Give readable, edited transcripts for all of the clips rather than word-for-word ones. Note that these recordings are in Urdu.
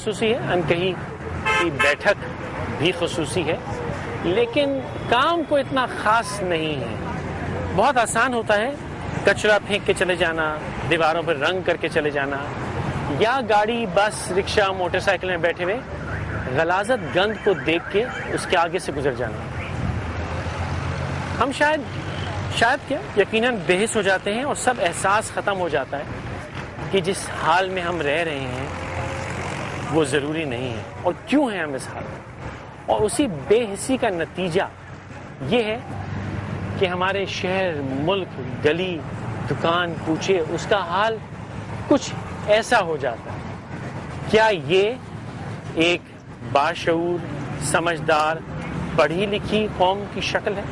خصوصی ہے, انکہی کی بیٹھک بھی خصوصی ہے, لیکن کام کو اتنا خاص نہیں ہے. بہت آسان ہوتا ہے کچرا پھینک کے چلے جانا, دیواروں پر رنگ کر کے چلے جانا, یا گاڑی, بس, رکشہ, موٹر سائیکل میں بیٹھے ہوئے غلاظت گند کو دیکھ کے اس کے آگے سے گزر جانا. ہم شاید کیا یقیناً بےحس ہو جاتے ہیں اور سب احساس ختم ہو جاتا ہے کہ جس حال میں ہم رہ رہے ہیں وہ ضروری نہیں ہے, اور کیوں ہیں ہم اس حال میں. اور اسی بے حسی کا نتیجہ یہ ہے کہ ہمارے شہر, ملک, گلی, دکان, کوچے, اس کا حال کچھ ایسا ہو جاتا ہے. کیا یہ ایک باشعور, سمجھدار, پڑھی لکھی قوم کی شکل ہے؟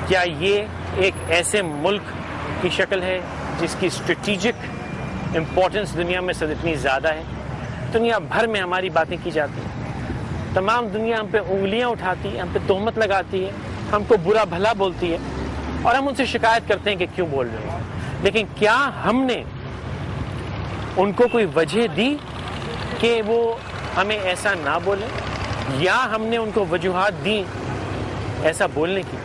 کیا یہ ایک ایسے ملک کی شکل ہے جس کی اسٹریٹجک امپورٹنس دنیا میں سب اتنی زیادہ ہے؟ دنیا بھر میں ہماری باتیں کی جاتی ہیں, تمام دنیا ہم پہ انگلیاں اٹھاتی ہے, ہم پہ تہمت لگاتی ہے, ہم کو برا بھلا بولتی ہے, اور ہم ان سے شکایت کرتے ہیں کہ کیوں بول رہے ہیں. لیکن کیا ہم نے ان کو کوئی وجہ دی کہ وہ ہمیں ایسا نہ بولیں, یا ہم نے ان کو وجوہات دی ایسا بولنے کی؟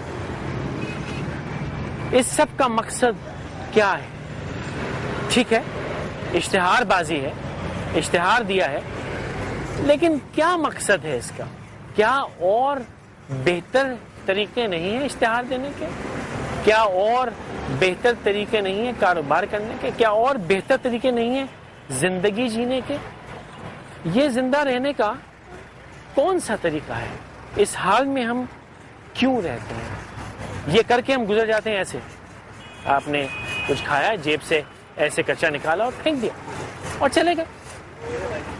اس سب کا مقصد کیا ہے؟ ٹھیک ہے, اشتہار بازی ہے, اشتہار دیا ہے, لیکن کیا مقصد ہے اس کا؟ کیا اور بہتر طریقے نہیں ہیں اشتہار دینے کے؟ کیا اور بہتر طریقے نہیں ہیں کاروبار کرنے کے؟ کیا اور بہتر طریقے نہیں ہیں زندگی جینے کے؟ یہ زندہ رہنے کا کون سا طریقہ ہے؟ اس حال میں ہم کیوں رہتے ہیں؟ یہ کر کے ہم گزر جاتے ہیں ایسے, آپ نے کچھ کھایا, جیب سے ایسے کچرا نکالا اور پھینک دیا اور چلے گئے.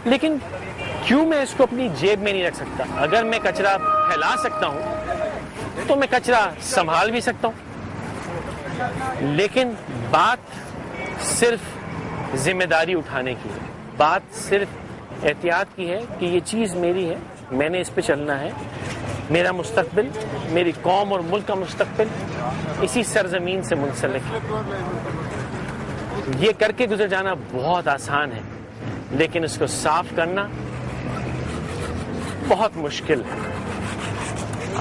لیکن کیوں میں اس کو اپنی جیب میں نہیں رکھ سکتا؟ اگر میں کچرا پھیلا سکتا ہوں تو میں کچرا سنبھال بھی سکتا ہوں. لیکن بات صرف ذمہ داری اٹھانے کی ہے, بات صرف احتیاط کی ہے کہ یہ چیز میری ہے, میں نے اس پہ چلنا ہے, میرا مستقبل, میری قوم اور ملک کا مستقبل اسی سرزمین سے منسلک ہے. یہ کر کے گزر جانا بہت آسان ہے, لیکن اس کو صاف کرنا بہت مشکل ہے.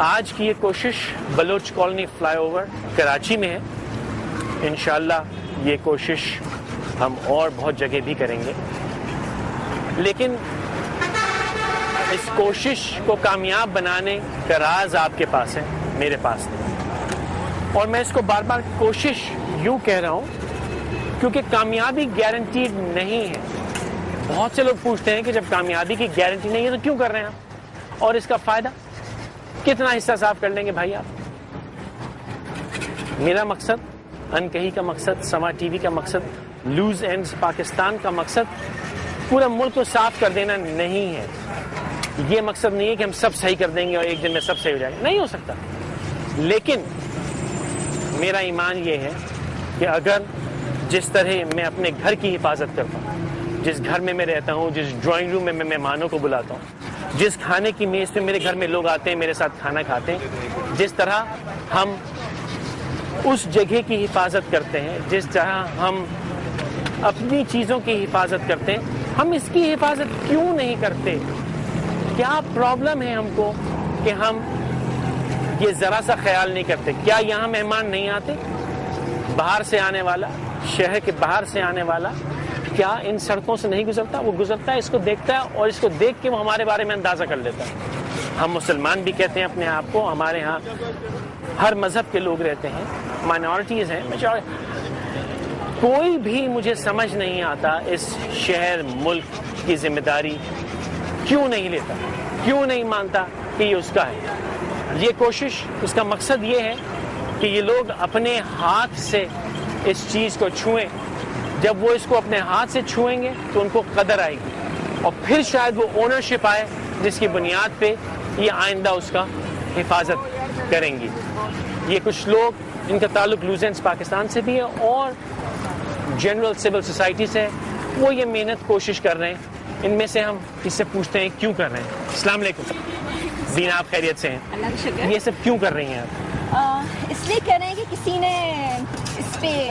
آج کی یہ کوشش Baloch colony fly over Karachi میں ہے. انشاءاللہ یہ کوشش ہم اور بہت جگہ بھی کریں گے, لیکن اس کوشش کو کامیاب بنانے کا راز آپ کے پاس ہے, میرے پاس نہیں. اور میں اس کو بار بار کوشش یوں کہہ رہا ہوں کیونکہ کامیابی گارنٹیڈ نہیں ہے. بہت سے لوگ پوچھتے ہیں کہ جب کامیابی کی گارنٹی نہیں ہے تو کیوں کر رہے ہیں آپ, اور اس کا فائدہ کتنا حصہ صاف کر لیں گے بھائی آپ؟ میرا مقصد, انکہی کا مقصد, سما ٹی وی کا مقصد, لوز اینڈز پاکستان کا مقصد پورا ملک کو صاف کر دینا نہیں ہے. یہ مقصد نہیں ہے کہ ہم سب صحیح کر دیں گے اور ایک دن میں سب صحیح ہو جائے گا, نہیں ہو سکتا. لیکن میرا ایمان یہ ہے کہ اگر جس طرح میں اپنے گھر کی حفاظت کرتا ہوں, جس گھر میں میں رہتا ہوں, جس ڈرائنگ روم میں میں مہمانوں کو بلاتا ہوں, جس کھانے کی میز پہ میرے گھر میں لوگ آتے ہیں میرے ساتھ کھانا کھاتے ہیں, جس طرح ہم اس جگہ کی حفاظت کرتے ہیں, جس طرح ہم اپنی چیزوں کی حفاظت کرتے ہیں, ہم اس کی حفاظت کیوں نہیں کرتے؟ کیا پرابلم ہے ہم کو کہ ہم یہ ذرا سا خیال نہیں کرتے؟ کیا یہاں مہمان نہیں آتے؟ باہر سے آنے والا, شہر کے باہر سے آنے والا کیا ان سڑکوں سے نہیں گزرتا؟ وہ گزرتا ہے, اس کو دیکھتا ہے, اور اس کو دیکھ کے وہ ہمارے بارے میں اندازہ کر لیتا ہے. ہم مسلمان بھی کہتے ہیں اپنے آپ کو, ہمارے ہاں ہر مذہب کے لوگ رہتے ہیں, مائنورٹیز ہیں, کوئی بھی مجھے سمجھ نہیں آتا اس شہر ملک کی ذمہ داری کیوں نہیں لیتا, کیوں نہیں مانتا کہ یہ اس کا ہے. یہ کوشش, اس کا مقصد یہ ہے کہ یہ لوگ اپنے ہاتھ سے اس چیز کو چھوئیں. جب وہ اس کو اپنے ہاتھ سے چھوئیں گے تو ان کو قدر آئے گی, اور پھر شاید وہ اونرشپ آئے جس کی بنیاد پہ یہ آئندہ اس کا حفاظت کریں گی. یہ کچھ لوگ, ان کا تعلق لوز اینڈز پاکستان سے بھی ہے اور جنرل سول سوسائٹی سے, وہ یہ محنت کوشش کر رہے ہیں. ان میں سے ہم اس سے پوچھتے ہیں کیوں کر رہے ہیں. السلام علیکم زینا, آپ خیریت سے ہیں؟ اللہ کا شکر. یہ سب کیوں کر رہی ہیں آپ؟ اس لیے کہہ رہے ہیں کہ کسی نے اس پہ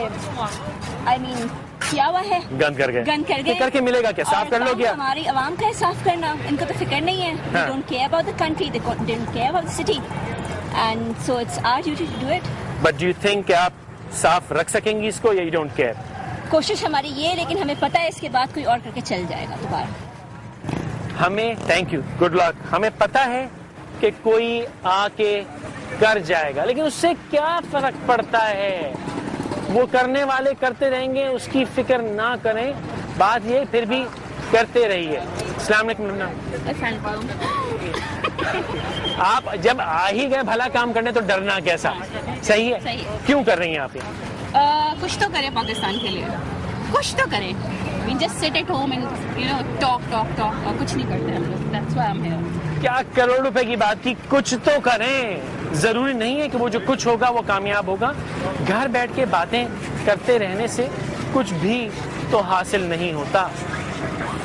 کیا ہوا ہے, گند کر گئے کر کے ملے گا کیا, صاف کر لو کیا. ہماری عوام کا ہے صاف کرنا, ان کو تو فکر نہیں ہے. They don't care about the country, they don't care about the city, and so it's our duty to do it. But do you think کہ آپ صاف رکھ سکیں گی اس کو, یا you don't care؟ کوشش ہماری یہ ہے, لیکن ہمیں پتہ ہے اس کے بعد کوئی اور کر کے چل جائے گا دوبارہ. ہمیں تھینک یو, گڈ لک. ہمیں پتہ ہے کہ کوئی آ کے کر جائے گا, لیکن اس سے کیا فرق پڑتا ہے, وہ کرنے والے کرتے رہیں گے, اس کی فکر نہ کریں. بات یہ پھر بھی کرتے رہیے. السلام علیکم. آپ جب آ ہی گئے بھلا کام کرنے تو ڈرنا کیسا, صحیح ہے. کیوں کر رہی ہیں آپ یہ؟ کچھ تو کریں پاکستان کے لیے, کچھ تو کریں. just sit at home and talk اور کچھ نہیں کرتے ہم لوگ. That's why I'm here. کیا کروڑ روپے کی بات کی, کچھ تو کریں. ضروری نہیں ہے کہ وہ جو کچھ ہوگا وہ کامیاب ہوگا. گھر بیٹھ کے باتیں کرتے رہنے سے کچھ بھی تو حاصل نہیں ہوتا.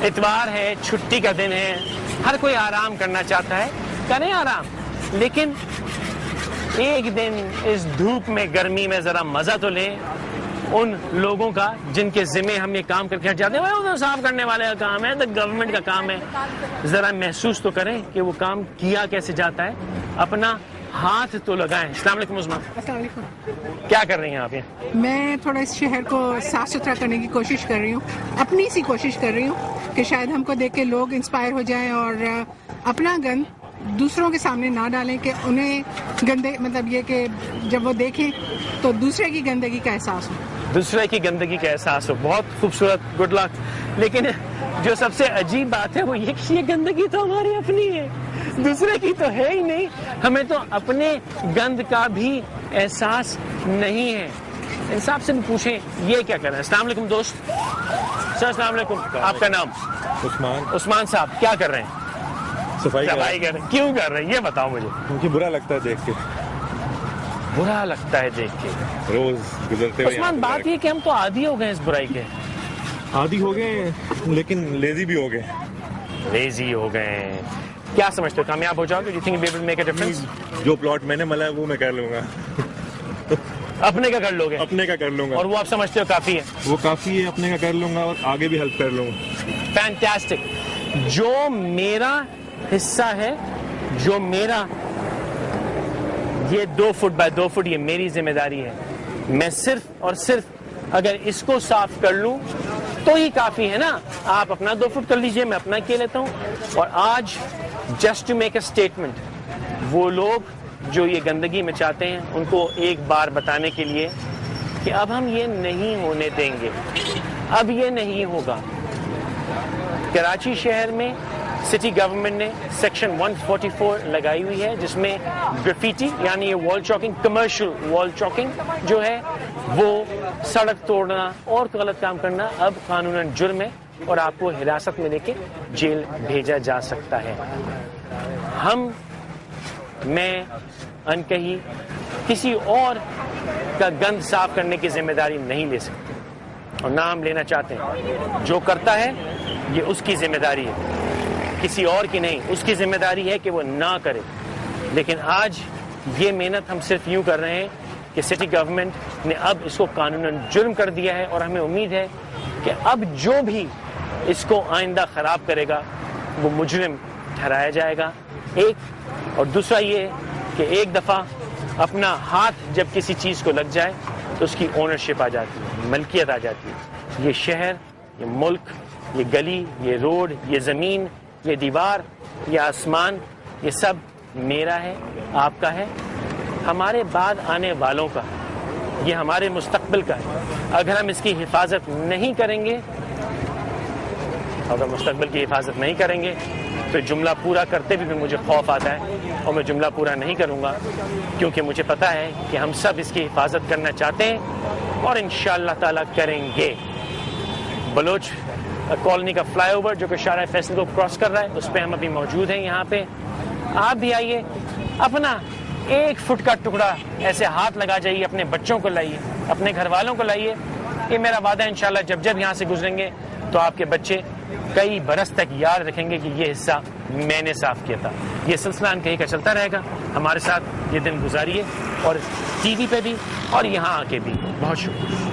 اتوار ہے, چھٹی کا دن ہے, ہر کوئی آرام کرنا چاہتا ہے, کریں آرام, لیکن ایک دن اس دھوپ میں گرمی میں ذرا مزہ تو لیں ان لوگوں کا جن کے ذمہ ہم یہ کام کر کے جاتے ہیں. وہ صاف کرنے والے کا کام ہے, تو گورنمنٹ کا کام ہے. ذرا محسوس تو کریں کہ وہ کام کیا کیسے جاتا ہے, اپنا ہاتھ تو لگائیں. السلام علیکم عثمان. السلام علیکم. کیا کر رہی ہیں آپ یہ؟ میں تھوڑا اس شہر کو صاف ستھرا کرنے کی کوشش کر رہی ہوں, اپنی سی کوشش کر رہی ہوں کہ شاید ہم کو دیکھ کے لوگ انسپائر ہو جائیں اور اپنا گند دوسروں کے سامنے نہ ڈالیں, کہ انہیں گندے مطلب یہ کہ جب وہ دیکھیں تو دوسرے کی گندگی کا احساس ہو, دوسرے کی گندگی کا احساس ہو. بہت خوبصورت, گڈ لک. لیکن جو سب سے عجیب بات ہے وہ یہ گندگی تو ہماری اپنی ہے, دوسرے کی تو ہے ہی نہیں. ہمیں تو اپنے گند کا بھی احساس نہیں ہے. انصاف سے بھی پوچھیں یہ کیا کر رہے ہیں. السلام علیکم دوست. سر السلام علیکم. آپ کا نام؟ عثمان صاحب. کیا کر رہے ہیں؟ صفائی کر رہے ہیں. کیوں کر رہے ہیں یہ بتاؤ مجھے. کیونکہ برا لگتا ہے دیکھ کے. برا لگتا ہے دیکھ کے, روز گزرتے ہوئے. عثمان بات یہ کہ ہم تو عادی ہو گئے اس برائی کے. عادی ہو گئے لیکن لیزی بھی ہو گئے. لیزی ہو گئے. کیا سمجھتے ہو, کامیاب ہو جاؤ گے؟ You think you'll be able to make a difference? جو پلاٹ میں نے ملا ہے وہ میں کر لوں گا. اپنے کا کر لو گے؟ اپنے کا کر لوں گا. اور وہ آپ سمجھتے ہو کافی ہے؟ وہ کافی ہے, اپنے کا کر لوں گا اور آگے بھی ہیلپ کر لوں گا. فینٹاسٹک. جو میرا حصہ ہے, جو میرا یہ 2 فٹ بائی 2 فٹ, یہ میری ذمہ داری ہے. میں صرف اور صرف اگر اس کو صاف کر لوں تو ہی کافی ہے نا. آپ اپنا 2 فٹ کر لیجئے, میں اپنا کیے لیتا ہوں. اور آج just to make a statement, وہ لوگ جو یہ گندگی میں چاہتے ہیں ان کو ایک بار بتانے کے لیے کہ اب ہم یہ نہیں ہونے دیں گے, اب یہ نہیں ہوگا. کراچی شہر میں سٹی گورنمنٹ نے سیکشن 144 لگائی ہوئی ہے, جس میں گرافیٹی یعنی یہ وال چاکنگ, کمرشل وال چاکنگ جو ہے وہ سڑک توڑنا اور غلط کام کرنا اب قانوناً جرم ہے, اور آپ کو حراست میں لے کے جیل بھیجا جا سکتا ہے. میں انکہی کسی اور کا گند صاف کرنے کی ذمہ داری نہیں لے سکتے, اور نہ ہم لینا چاہتے ہیں. جو کرتا ہے یہ اس کی ذمہ داری ہے, کسی اور کی نہیں. اس کی ذمہ داری ہے کہ وہ نہ کرے. لیکن آج یہ محنت ہم صرف یوں کر رہے ہیں کہ سٹی گورنمنٹ نے اب اس کو قانوناً جرم کر دیا ہے, اور ہمیں امید ہے کہ اب جو بھی اس کو آئندہ خراب کرے گا وہ مجرم ٹھہرایا جائے گا. ایک اور دوسرا یہ کہ ایک دفعہ اپنا ہاتھ جب کسی چیز کو لگ جائے تو اس کی اونرشپ آ جاتی ہے, ملکیت آ جاتی ہے. یہ شہر, یہ ملک, یہ گلی, یہ روڈ, یہ زمین, یہ دیوار, یہ آسمان, یہ سب میرا ہے, آپ کا ہے, ہمارے بعد آنے والوں کا, یہ ہمارے مستقبل کا ہے. اگر ہم اس کی حفاظت نہیں کریں گے, اگر مستقبل کی حفاظت نہیں کریں گے تو جملہ پورا کرتے بھی مجھے خوف آتا ہے, اور میں جملہ پورا نہیں کروں گا, کیونکہ مجھے پتا ہے کہ ہم سب اس کی حفاظت کرنا چاہتے ہیں اور انشاءاللہ تعالیٰ کریں گے. بلوچ کالونی کا فلائی اوور جو کہ شارع فیصل کو کراس کر رہا ہے, اس پہ ہم ابھی موجود ہیں. یہاں پہ آپ بھی آئیے, اپنا 1 فٹ کا ٹکڑا ایسے ہاتھ لگا جائیے, اپنے بچوں کو لائیے, اپنے گھر والوں کو لائیے. یہ میرا وعدہ ہے انشاءاللہ جب جب یہاں سے گزریں گے تو آپ کے بچے کئی برس تک یاد رکھیں گے کہ یہ حصہ میں نے صاف کیا تھا. یہ سلسلہ انکہی کا چلتا رہے گا. ہمارے ساتھ یہ دن گزاریے, اور ٹی وی پہ بھی اور یہاں آ کے بھی. بہت شکریہ.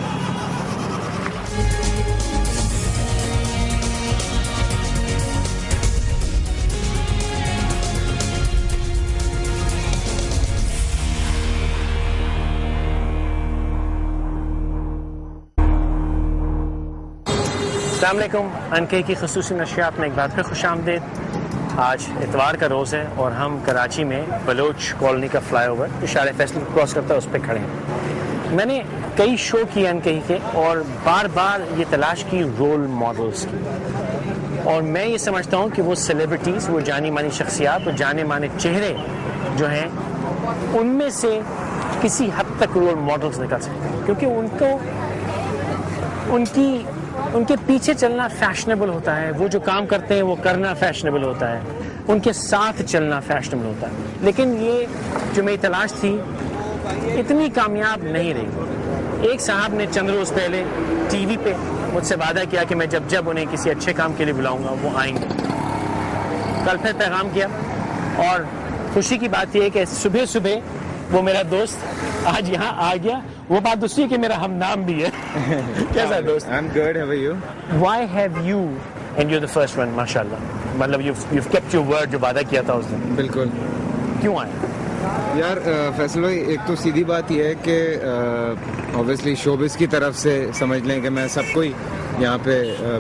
السلام علیکم. NK کی خصوصی نشریات میں ایک بار پھر خوش آمدید. آج اتوار کا روز ہے اور ہم کراچی میں بلوچ کالونی کا فلائی اوور جو شارع فیصل کو کراس کرتا ہے اس پہ کھڑے ہیں. میں نے کئی شو کیے NK کے اور بار بار یہ تلاش کی رول ماڈلز کی, اور میں یہ سمجھتا ہوں کہ وہ سیلیبریٹیز, وہ جانی مانی شخصیات, وہ جانے مانے چہرے جو ہیں ان میں سے کسی حد تک رول ماڈلز نکل سکتے ہیں, کیونکہ ان کو ان کے پیچھے چلنا فیشنیبل ہوتا ہے, وہ جو کام کرتے ہیں وہ کرنا فیشنیبل ہوتا ہے, ان کے ساتھ چلنا فیشنیبل ہوتا ہے. لیکن یہ جو میری تلاش تھی اتنی کامیاب نہیں رہی. ایک صاحب نے چند روز پہلے ٹی وی پہ مجھ سے وعدہ کیا کہ میں جب انہیں کسی اچھے کام کے لیے بلاؤں گا وہ آئیں گے. کل پھر پیغام کیا, اور خوشی کی بات یہ ہے کہ صبح وہ میرا دوست آج یہاں آ گیا. وہ بات دوسری ہے کہ میرا ہم نام بھی ہے. کیسا دوست؟ I'm good, how are you? Why have you, and you're the first one, ماشاءاللہ, مطلب you've kept your word, جو وعدہ کیا تھا اس دن. بالکل. کیوں آئے؟ یار فیصل بھائی, ایک تو سیدھی بات یہ ہے کہ obviously شوبز کی طرف سے سمجھ لیں کہ میں سب کو ہی یہاں پہ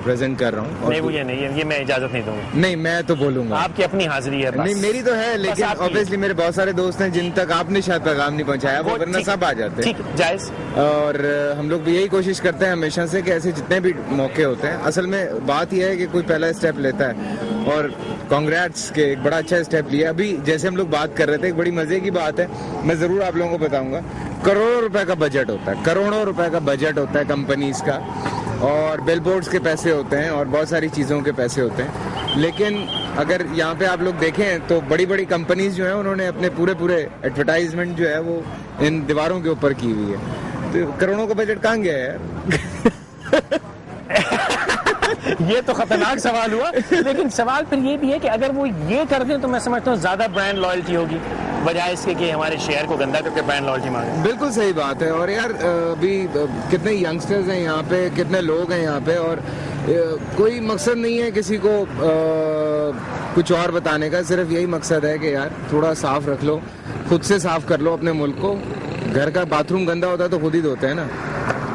پریزنٹ کر رہا ہوں. نہیں, مجھے نہیں, یہ میں اجازت نہیں دوں گا. نہیں, میں تو بولوں گا. آپ کی اپنی حاضری ہے. نہیں, میری تو ہے, لیکن obviously میرے بہت سارے دوست ہیں جن تک آپ نے شاید پیغام نہیں پہنچایا, وہ ورنہ سب آ جاتے ہیں. ٹھیک, جائز. اور ہم لوگ بھی یہی کوشش کرتے ہیں ہمیشہ سے کہ ایسے جتنے بھی موقع ہوتے ہیں, اصل میں بات یہ ہے کہ کوئی پہلا اسٹیپ لیتا ہے, اور کانگریٹس کے ایک بڑا اچھا اسٹیپ لیا. ابھی جیسے ہم لوگ بات کر رہے تھے, ایک بڑی مزے کی بات ہے, میں ضرور آپ لوگوں کو بتاؤں گا. کروڑوں روپے کا بجٹ ہوتا ہے, کروڑوں روپے کا بجٹ ہوتا ہے کمپنیز کا, اور بیل بورڈز کے پیسے ہوتے ہیں, اور بہت ساری چیزوں کے پیسے ہوتے ہیں. لیکن اگر یہاں پہ آپ لوگ دیکھیں تو بڑی بڑی کمپنیز جو ہیں انہوں نے اپنے پورے ایڈورٹائزمنٹ جو ہے وہ ان دیواروں کے اوپر کی ہوئی ہے. تو کروڑوں کا بجٹ کہاں گیا ہے یار؟ یہ تو خطرناک سوال ہوا. لیکن سوال پھر یہ بھی ہے کہ اگر وہ یہ کر دیں تو میں سمجھتا ہوں زیادہ برانڈ لائلٹی ہوگی, بجائے اس کے کہ ہمارے شہر کو گندا کر کے برانڈ لائلٹی مانگیں. بالکل صحیح بات ہے. اور یار ابھی کتنے ینگسٹرز ہیں یہاں پہ, کتنے لوگ ہیں یہاں پہ, اور کوئی مقصد نہیں ہے کسی کو کچھ اور بتانے کا, صرف یہی مقصد ہے کہ یار تھوڑا صاف رکھ لو, خود سے صاف کر لو اپنے ملک کو. گھر کا باتھ روم گندا ہوتا ہے تو خود ہی دھوتے ہیں نا,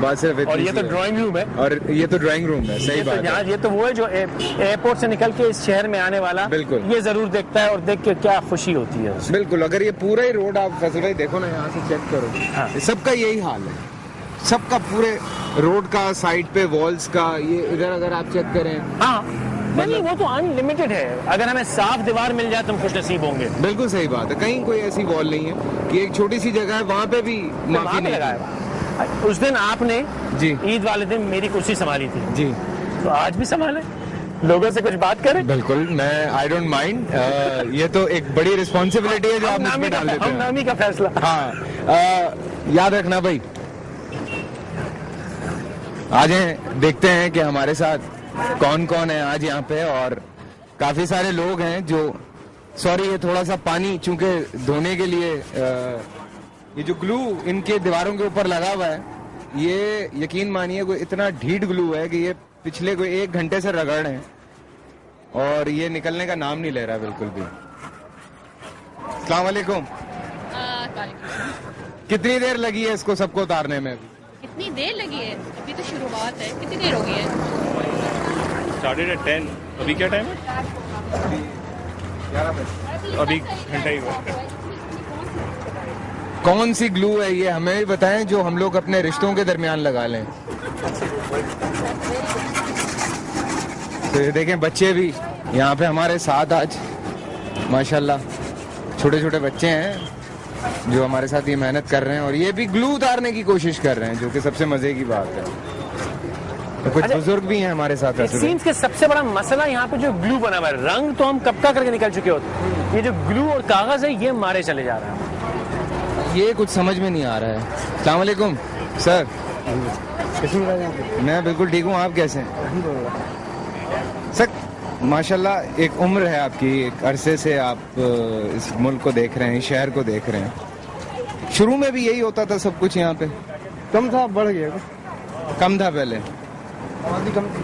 بات صرف. اور یہ تو ڈرائنگ روم ہے, اور یہ تو ڈرائنگ روم ہے. صحیح بات ہے. یہ تو وہ ہے جو ایئرپورٹ سے نکل کے اس شہر میں آنے والا بالکل یہ ضرور دیکھتا ہے, اور دیکھ کے کیا خوشی ہوتی ہے. بالکل. اگر یہ پورا ہی روڈ آپ فیصل بھائی دیکھو نا, یہاں سے چیک کرو, سب کا یہی حال ہے, سب کا پورے روڈ کا, سائڈ پہ والز کا, یہ ادھر اگر آپ چیک کریں. ہاں نہیں, وہ تو ان لمیٹڈ ہے. اگر ہمیں صاف دیوار مل جائے تو ہم خوش نصیب ہوں گے. بالکل صحیح بات ہے. کہیں کوئی ایسی وال نہیں ہے کہ ایک چھوٹی سی جگہ ہے وہاں پہ بھی معافی نہیں لگایا. اس دن آپ نے جی عید والے دن میری کرسی سنبھالی تھی, جی, تو آج بھی سنبھالے, لوگوں سے کچھ بات کریں. بالکل, میں آئی ڈونٹ مائنڈ. یہ تو ایک بڑی رسپانسبلٹی ہے جو آپ مجھ پہ ڈال دیتے ہیں. ہم نامی کا فیصلہ. ہاں, یاد رکھنا بھائی. آ جائیں, دیکھتے ہیں کہ ہمارے ساتھ کون کون ہے آج یہاں پہ. اور کافی سارے لوگ ہیں جو, سوری یہ تھوڑا سا پانی چونکہ دھونے کے لیے, یہ جو گلو ان کے دیواروں کے اوپر لگا ہوا ہے, یہ یقین مانیے کوئی اتنا ڈھیٹ گلو ہے کہ یہ پچھلے کوئی 1 گھنٹے سے رگڑ رہے ہیں, اور یہ نکلنے کا نام نہیں لے رہا بالکل بھی. السلام علیکم. کتنی دیر لگی ہے اس کو سب کو اتارنے میں؟ اتنی دیر لگی ہے؟ ابھی تو شروعات ہے. کتنی دیر ہو گئی ہے؟ Started at 10. ابھی کیا ٹائم ہے؟ 11 بجے. ابھی گھنٹہ ہی ہوا. کون سی گلو ہے یہ ہمیں بھی بتائیں جو ہم لوگ اپنے رشتوں کے درمیان لگا لیں. تو یہ دیکھیں بچے بھی یہاں پہ ہمارے ساتھ آج ماشاءاللہ, چھوٹے چھوٹے بچے ہیں جو ہمارے ساتھ یہ محنت کر رہے ہیں, اور یہ بھی گلو اتارنے کی کوشش کر رہے ہیں, جو کہ سب سے مزے کی بات ہے. کچھ بزرگ بھی ہیں ہمارے ساتھ. سینس کے سب سے بڑا مسئلہ یہاں پہ جو گلو بنا ہوا ہے, رنگ تو ہم کب کا کر کے نکل چکے ہوتے, یہ جو گلو اور کاغذ ہے یہ مارے چلے جا رہا ہے. یہ کچھ سمجھ میں نہیں آ رہا ہے. السلام علیکم سر. میں بالکل ٹھیک ہوں, آپ کیسے ہیں؟ سر ماشاءاللہ ایک عمر ہے آپ کی, ایک عرصے سے آپ اس ملک کو دیکھ رہے ہیں, شہر کو دیکھ رہے ہیں. شروع میں بھی یہی ہوتا تھا سب کچھ یہاں پہ؟ کم تھا, بڑھ گیا. کم تھا پہلے. آبادی کم تھی.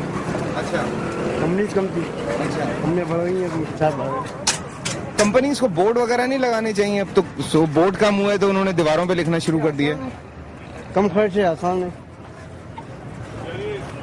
اچھا, کمپنیز کم تھی. اچھا, ہم نے بڑھ گئی ہے. کمپنیز کو بورڈ وغیرہ نہیں لگانے چاہیے؟ اب تو بورڈ کم ہوئے تو انہوں نے دیواروں پہ لکھنا شروع کر دیا. کم خرچ ہے, آسان ہے.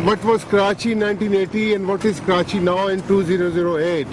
what was Karachi in 1980 and what is Karachi now in 2008.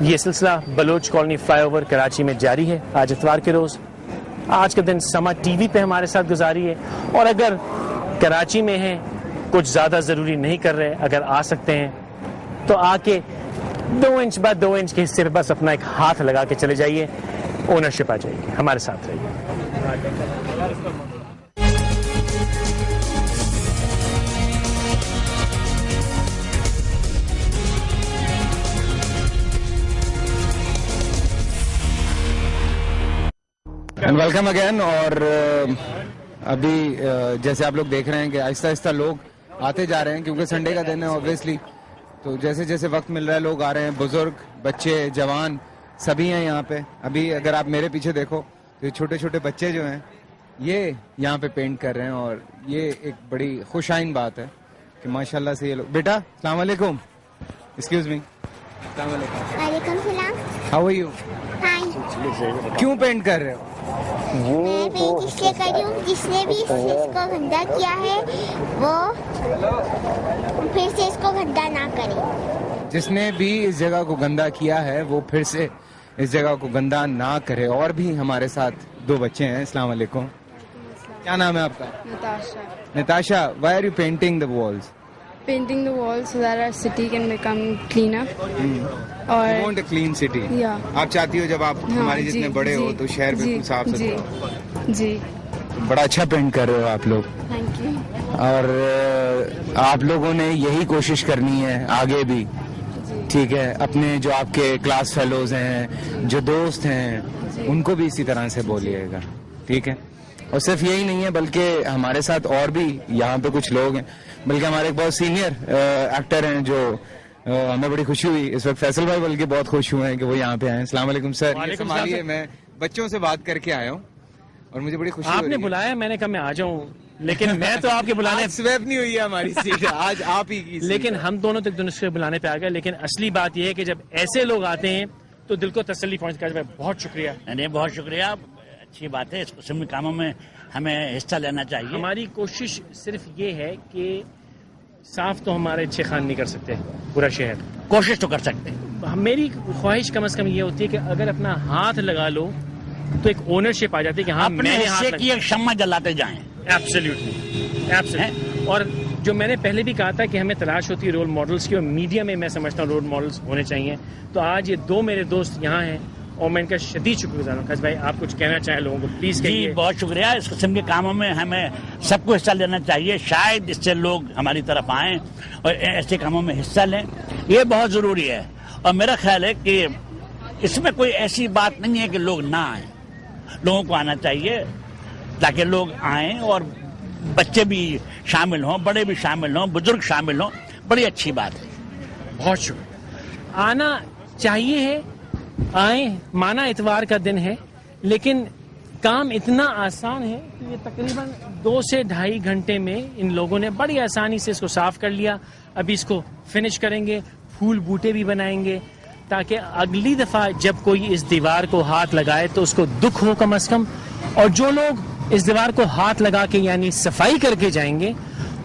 یہ سلسلہ Baloch colony fly over Karachi میں جاری ہے. آج اتوار کے روز آج کا دن سما ٹی وی پہ ہمارے ساتھ گزاری ہے, اور اگر کراچی میں ہیں, کچھ زیادہ ضروری نہیں کر رہے, اگر آ سکتے ہیں تو آ کے 2 انچ بعد 2 انچ کے حصے پہ بس اپنا ایک ہاتھ لگا کے چلے جائیے, اونرشپ آ جائے گی. ہمارے ساتھ رہیے. Welcome again. اور ابھی جیسے آپ لوگ دیکھ رہے ہیں کہ آہستہ آہستہ لوگ آتے جا رہے ہیں, کیونکہ سنڈے کا دن ہے آبویسلی. تو جیسے جیسے وقت مل رہا ہے لوگ آ رہے ہیں, بزرگ, بچے, جوان سبھی ہیں یہاں پہ. ابھی اگر آپ میرے پیچھے دیکھو تو چھوٹے چھوٹے بچے جو ہیں یہ یہاں پہ پینٹ کر رہے ہیں, اور یہ ایک بڑی خوش آئند بات ہے کہ ماشاءاللہ سے یہ لوگ. بیٹا السلام علیکم. Excuse me. السلام علیکم. وعلیکم السلام. How are you? فائن. کیوں پینٹ کر رہے ہو؟ میں پینٹ اس لیے کر رہی ہوں جس نے بھی اس چیز کو گندا کیا ہے وہ پھر سے اس کو گندا نہ کرے. جس نے بھی اس جگہ کو گندا کیا ہے وہ پھر سے اس جگہ کو گندا نہ کرے. اور بھی ہمارے ساتھ 2 بچے ہیں. السلام علیکم. کیا نام ہے آپ کا؟ Natasha. Why are you painting the walls? Painting the walls so that our city can become cleaner. اور You want a clean city. Yeah. آپ چاہتی ہو جب آپ ہمارے جتنے بڑے ہو تو شہر بالکل صاف ستھرا ہو. جی بڑا اچھا پینٹ کر رہے ہو آپ لوگ. Thank you. اور آپ لوگوں نے یہی کوشش کرنی ہے آگے بھی, ٹھیک ہے؟ اپنے جو آپ کے کلاس فیلوز ہیں, جو دوست ہیں, ان کو بھی اسی طرح سے بولیے گا, ٹھیک ہے؟ اور صرف یہی نہیں ہے بلکہ ہمارے ساتھ اور بھی یہاں پہ کچھ لوگ ہیں, بلکہ ہمارے ایک بہت سینئر ایکٹر ہیں جو ہمیں بڑی خوشی ہوئی اس وقت. فیصل بھائی بلکہ بہت خوش ہوئے ہیں کہ وہ یہاں پہ آئے ہیں. السلام علیکم سر. سنبھالیے, میں بچوں سے بات کر کے آیا ہوں اور مجھے بڑی خوشی. آپ نے بلایا, میں نے کہا میں آ جاؤں, لیکن میں تو آپ کے بلانے سویپ نہیں ہوئی ہے ہماری سیٹ, آج آپ ہی کی. لیکن ہم دونوں تک دوسرے بلانے پہ آ گئے. لیکن اصلی بات یہ ہے کہ جب ایسے لوگ آتے ہیں تو دل کو تسلی پہنچتا ہے. بہت شکریہ. نہیں, بہت شکریہ. اچھی بات ہے, اس قسم کے کاموں میں ہمیں حصہ لینا چاہیے. ہماری کوشش صرف یہ ہے کہ صاف تو ہمارے اچھے خان نہیں کر سکتے پورا شہر, کوشش تو کر سکتے ہیں. میری خواہش کم از کم یہ ہوتی ہے کہ اگر اپنا ہاتھ لگا لو تو ایک اونرشپ آ جاتی ہے کہ ہاں اپنے حصے کی ایک شمع جلاتے جائیں. ایبسلیوٹلی. اور جو میں نے پہلے بھی کہا تھا کہ ہمیںتلاش ہوتی ہے رول ماڈلز کی, اور میڈیا میں سمجھتا ہوں رول ماڈلز ہونے چاہیے. تو آج یہ 2 میرے دوست یہاں ہیں اور میں ان کا شدید شکر گزار ہوں. بھائی آپ کچھ کہنا چاہیں لوگوں کو پلیز کہیے. جی بہت شکریہ. اس قسم کے کاموں میں ہمیں سب کو حصہ لینا چاہیے. شاید اس سے لوگ ہماری طرف آئیں اور ایسے کاموں میں حصہ لیں, یہ بہت ضروری ہے. اور میرا خیال ہے کہ اس میں کوئی ایسی بات نہیں ہے کہ لوگ نہ آئیں. لوگوں کو آنا چاہیے تاکہ لوگ آئیں, اور بچے بھی شامل ہوں, بڑے بھی شامل ہوں, بزرگ شامل ہوں. بڑی اچھی بات ہے. بہت شکریہ. آنا چاہیے ہے, آئیں. مانا اتوار کا دن ہے, لیکن کام اتنا آسان ہے کہ یہ تقریباً 2 سے 2.5 گھنٹے میں ان لوگوں نے بڑی آسانی سے اس کو صاف کر لیا. ابھی اس کو فنش کریں گے, پھول بوٹے بھی بنائیں گے, تاکہ اگلی دفعہ جب کوئی اس دیوار کو ہاتھ لگائے تو اس کو دکھ ہو کم از کم. اور جو لوگ اس دیوار کو ہاتھ لگا کے یعنی صفائی کر کے جائیں گے,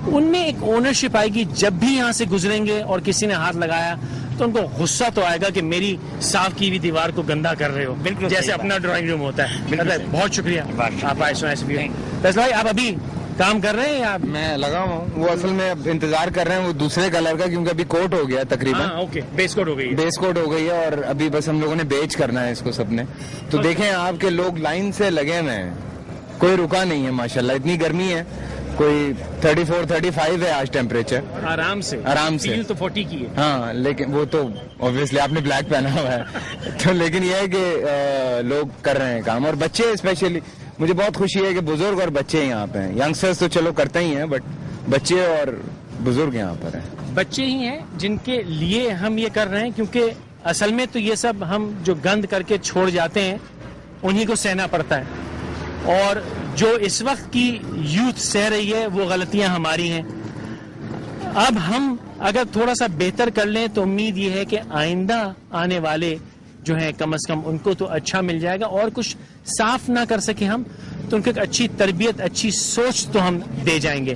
ان میں ایک اونرشپ آئے گی. جب بھی یہاں سے گزریں گے اور کسی نے ہاتھ لگایا تو ان کو غصہ تو آئے گا کہ میری صاف کی ہوئی دیوار کو گندا کر رہے ہو, بالکل جیسے اپنا ڈرائنگ روم ہوتا ہے. بہت شکریہ آپ آئے. فیصل بھائی آپ ابھی کام کر رہے ہیں یا میں لگا ہوں؟ وہ اصل میں اب انتظار کر رہے ہیں وہ دوسرے کلر کا, کیونکہ ابھی کوٹ ہو گیا تقریباً. اوکے, بیس کوٹ ہو گئی, بیس کوٹ ہو گئی ہے, اور ابھی بس ہم لوگوں نے بیچ کرنا ہے اس کو سب نے. تو دیکھیں آپ کے لوگ لائن سے لگے ہوئے ہیں, کوئی رکا نہیں ہے. ماشاءاللہ اتنی گرمی ہے, کوئی 34-35 ہے آج ٹیمپریچر. آرام سے فیل تو 40 کی ہے. ہاں, لیکن وہ تو obviously آپ نے بلیک پہنا ہوا ہے تو لیکن یہ ہے کہ لوگ کر رہے ہیں کام. اور بچے اسپیشلی, مجھے بہت خوشی ہے کہ بزرگ اور بچے یہاں پہ ہیں. ینگسٹرز تو چلو کرتے ہی ہیں, بٹ بچے اور بزرگ یہاں پر ہیں. بچے ہی ہیں جن کے لیے ہم یہ کر رہے ہیں, کیونکہ اصل میں تو یہ سب ہم جو گند کر کے چھوڑ جاتے ہیں انہی کو سہنا پڑتا ہے. اور جو اس وقت کی یوتھ سہ رہی ہے وہ غلطیاں ہماری ہیں. اب ہم اگر تھوڑا سا بہتر کر لیں تو امید یہ ہے کہ آئندہ آنے والے جو ہیں کم از کم ان کو تو اچھا مل جائے گا. اور کچھ صاف نہ کر سکے ہم تو ان کو ایک اچھی تربیت, اچھی سوچ تو ہم دے جائیں گے.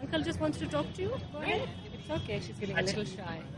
Uncle just wants to talk to you. Go ahead. It's okay. She's feeling a little shy.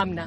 Amna.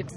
It's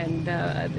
and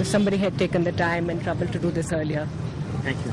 if somebody had taken the time and trouble to do this earlier. Thank you.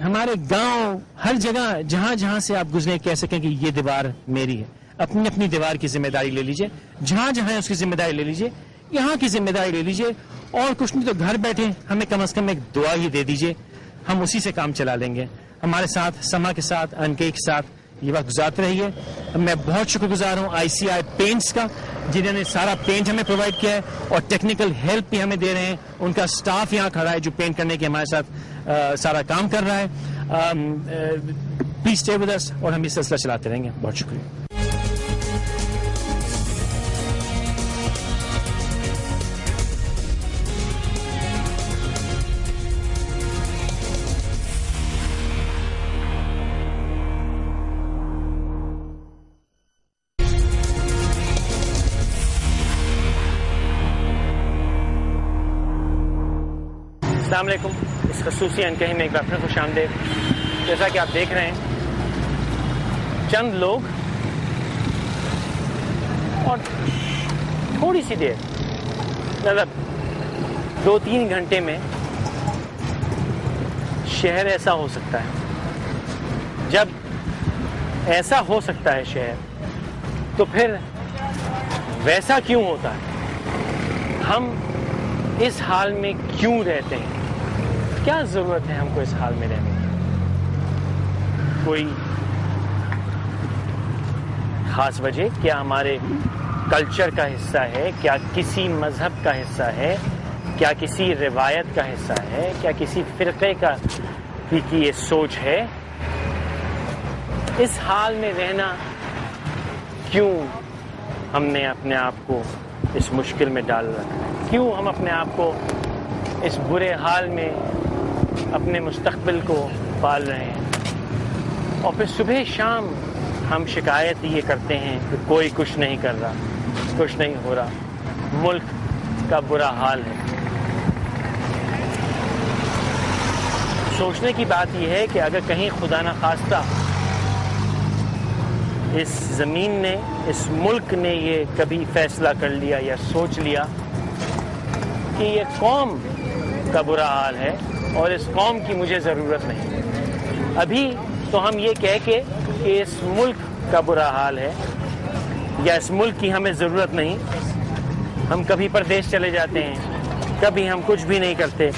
ہمارے گاؤں ہر جگہ جہاں جہاں سے آپ گزرے کہہ سکیں کہ یہ دیوار میری ہے. اپنی اپنی دیوار کی ذمہ داری لے لیجئے, جہاں جہاں ہے اس کی ذمہ داری لے لیجئے, یہاں کی ذمہ داری لے لیجئے, اور کچھ نہیں تو گھر بیٹھے ہمیں کم از کم ایک دعا ہی دے دیجئے, ہم اسی سے کام چلا لیں گے. ہمارے ساتھ سما کے ساتھ انکے کے ساتھ یہ وقت گزارتے رہیے. میں بہت شکر گزار ہوں ICI پینٹس کا, جنہوں نے سارا پینٹ ہمیں پرووائڈ کیا ہے اور ٹیکنیکل ہیلپ بھی ہمیں دے رہے ہیں. ان کا سٹاف یہاں کھڑا ہے جو پینٹ کرنے کے ہمارے ساتھ سارا کام کر رہا ہے. پلیز اسٹے ود اس, اور ہم یہ سلسلہ چلاتے رہیں گے. بہت شکریہ. السلام علیکم. اس خصوصی انکہی میں ایک بار پھر خوش آمدید. جیسا کہ آپ دیکھ رہے ہیں چند لوگ اور تھوڑی سی دیر, مطلب 2-3 گھنٹے میں شہر ایسا ہو سکتا ہے. جب ایسا ہو سکتا ہے شہر, تو پھر ویسا کیوں ہوتا ہے؟ ہم اس حال میں کیوں رہتے ہیں؟ کیا ضرورت ہے ہم کو اس حال میں رہنے کی؟ کوئی خاص وجہ؟ کیا ہمارے کلچر کا حصہ ہے؟ کیا کسی مذہب کا حصہ ہے؟ کیا کسی روایت کا حصہ ہے؟ کیا کسی فرقے کی یہ سوچ ہے؟ اس حال میں رہنا کیوں ہم نے اپنے آپ کو اس مشکل میں ڈال رکھا ہے؟ کیوں ہم اپنے آپ کو اس برے حال میں اپنے مستقبل کو پال رہے ہیں؟ اور پھر صبح شام ہم شکایت یہ کرتے ہیں کہ کوئی کچھ نہیں کر رہا, کچھ نہیں ہو رہا, ملک کا برا حال ہے. سوچنے کی بات یہ ہے کہ اگر کہیں خدا نخواستہ اس زمین نے, اس ملک نے یہ کبھی فیصلہ کر لیا یا سوچ لیا کہ یہ قوم کا برا حال ہے اور اس قوم کی مجھے ضرورت نہیں, ابھی تو ہم یہ کہہ کے کہ اس ملک کا برا حال ہے یا اس ملک کی ہمیں ضرورت نہیں, ہم کبھی پردیش چلے جاتے ہیں, کبھی ہم کچھ بھی نہیں کرتے.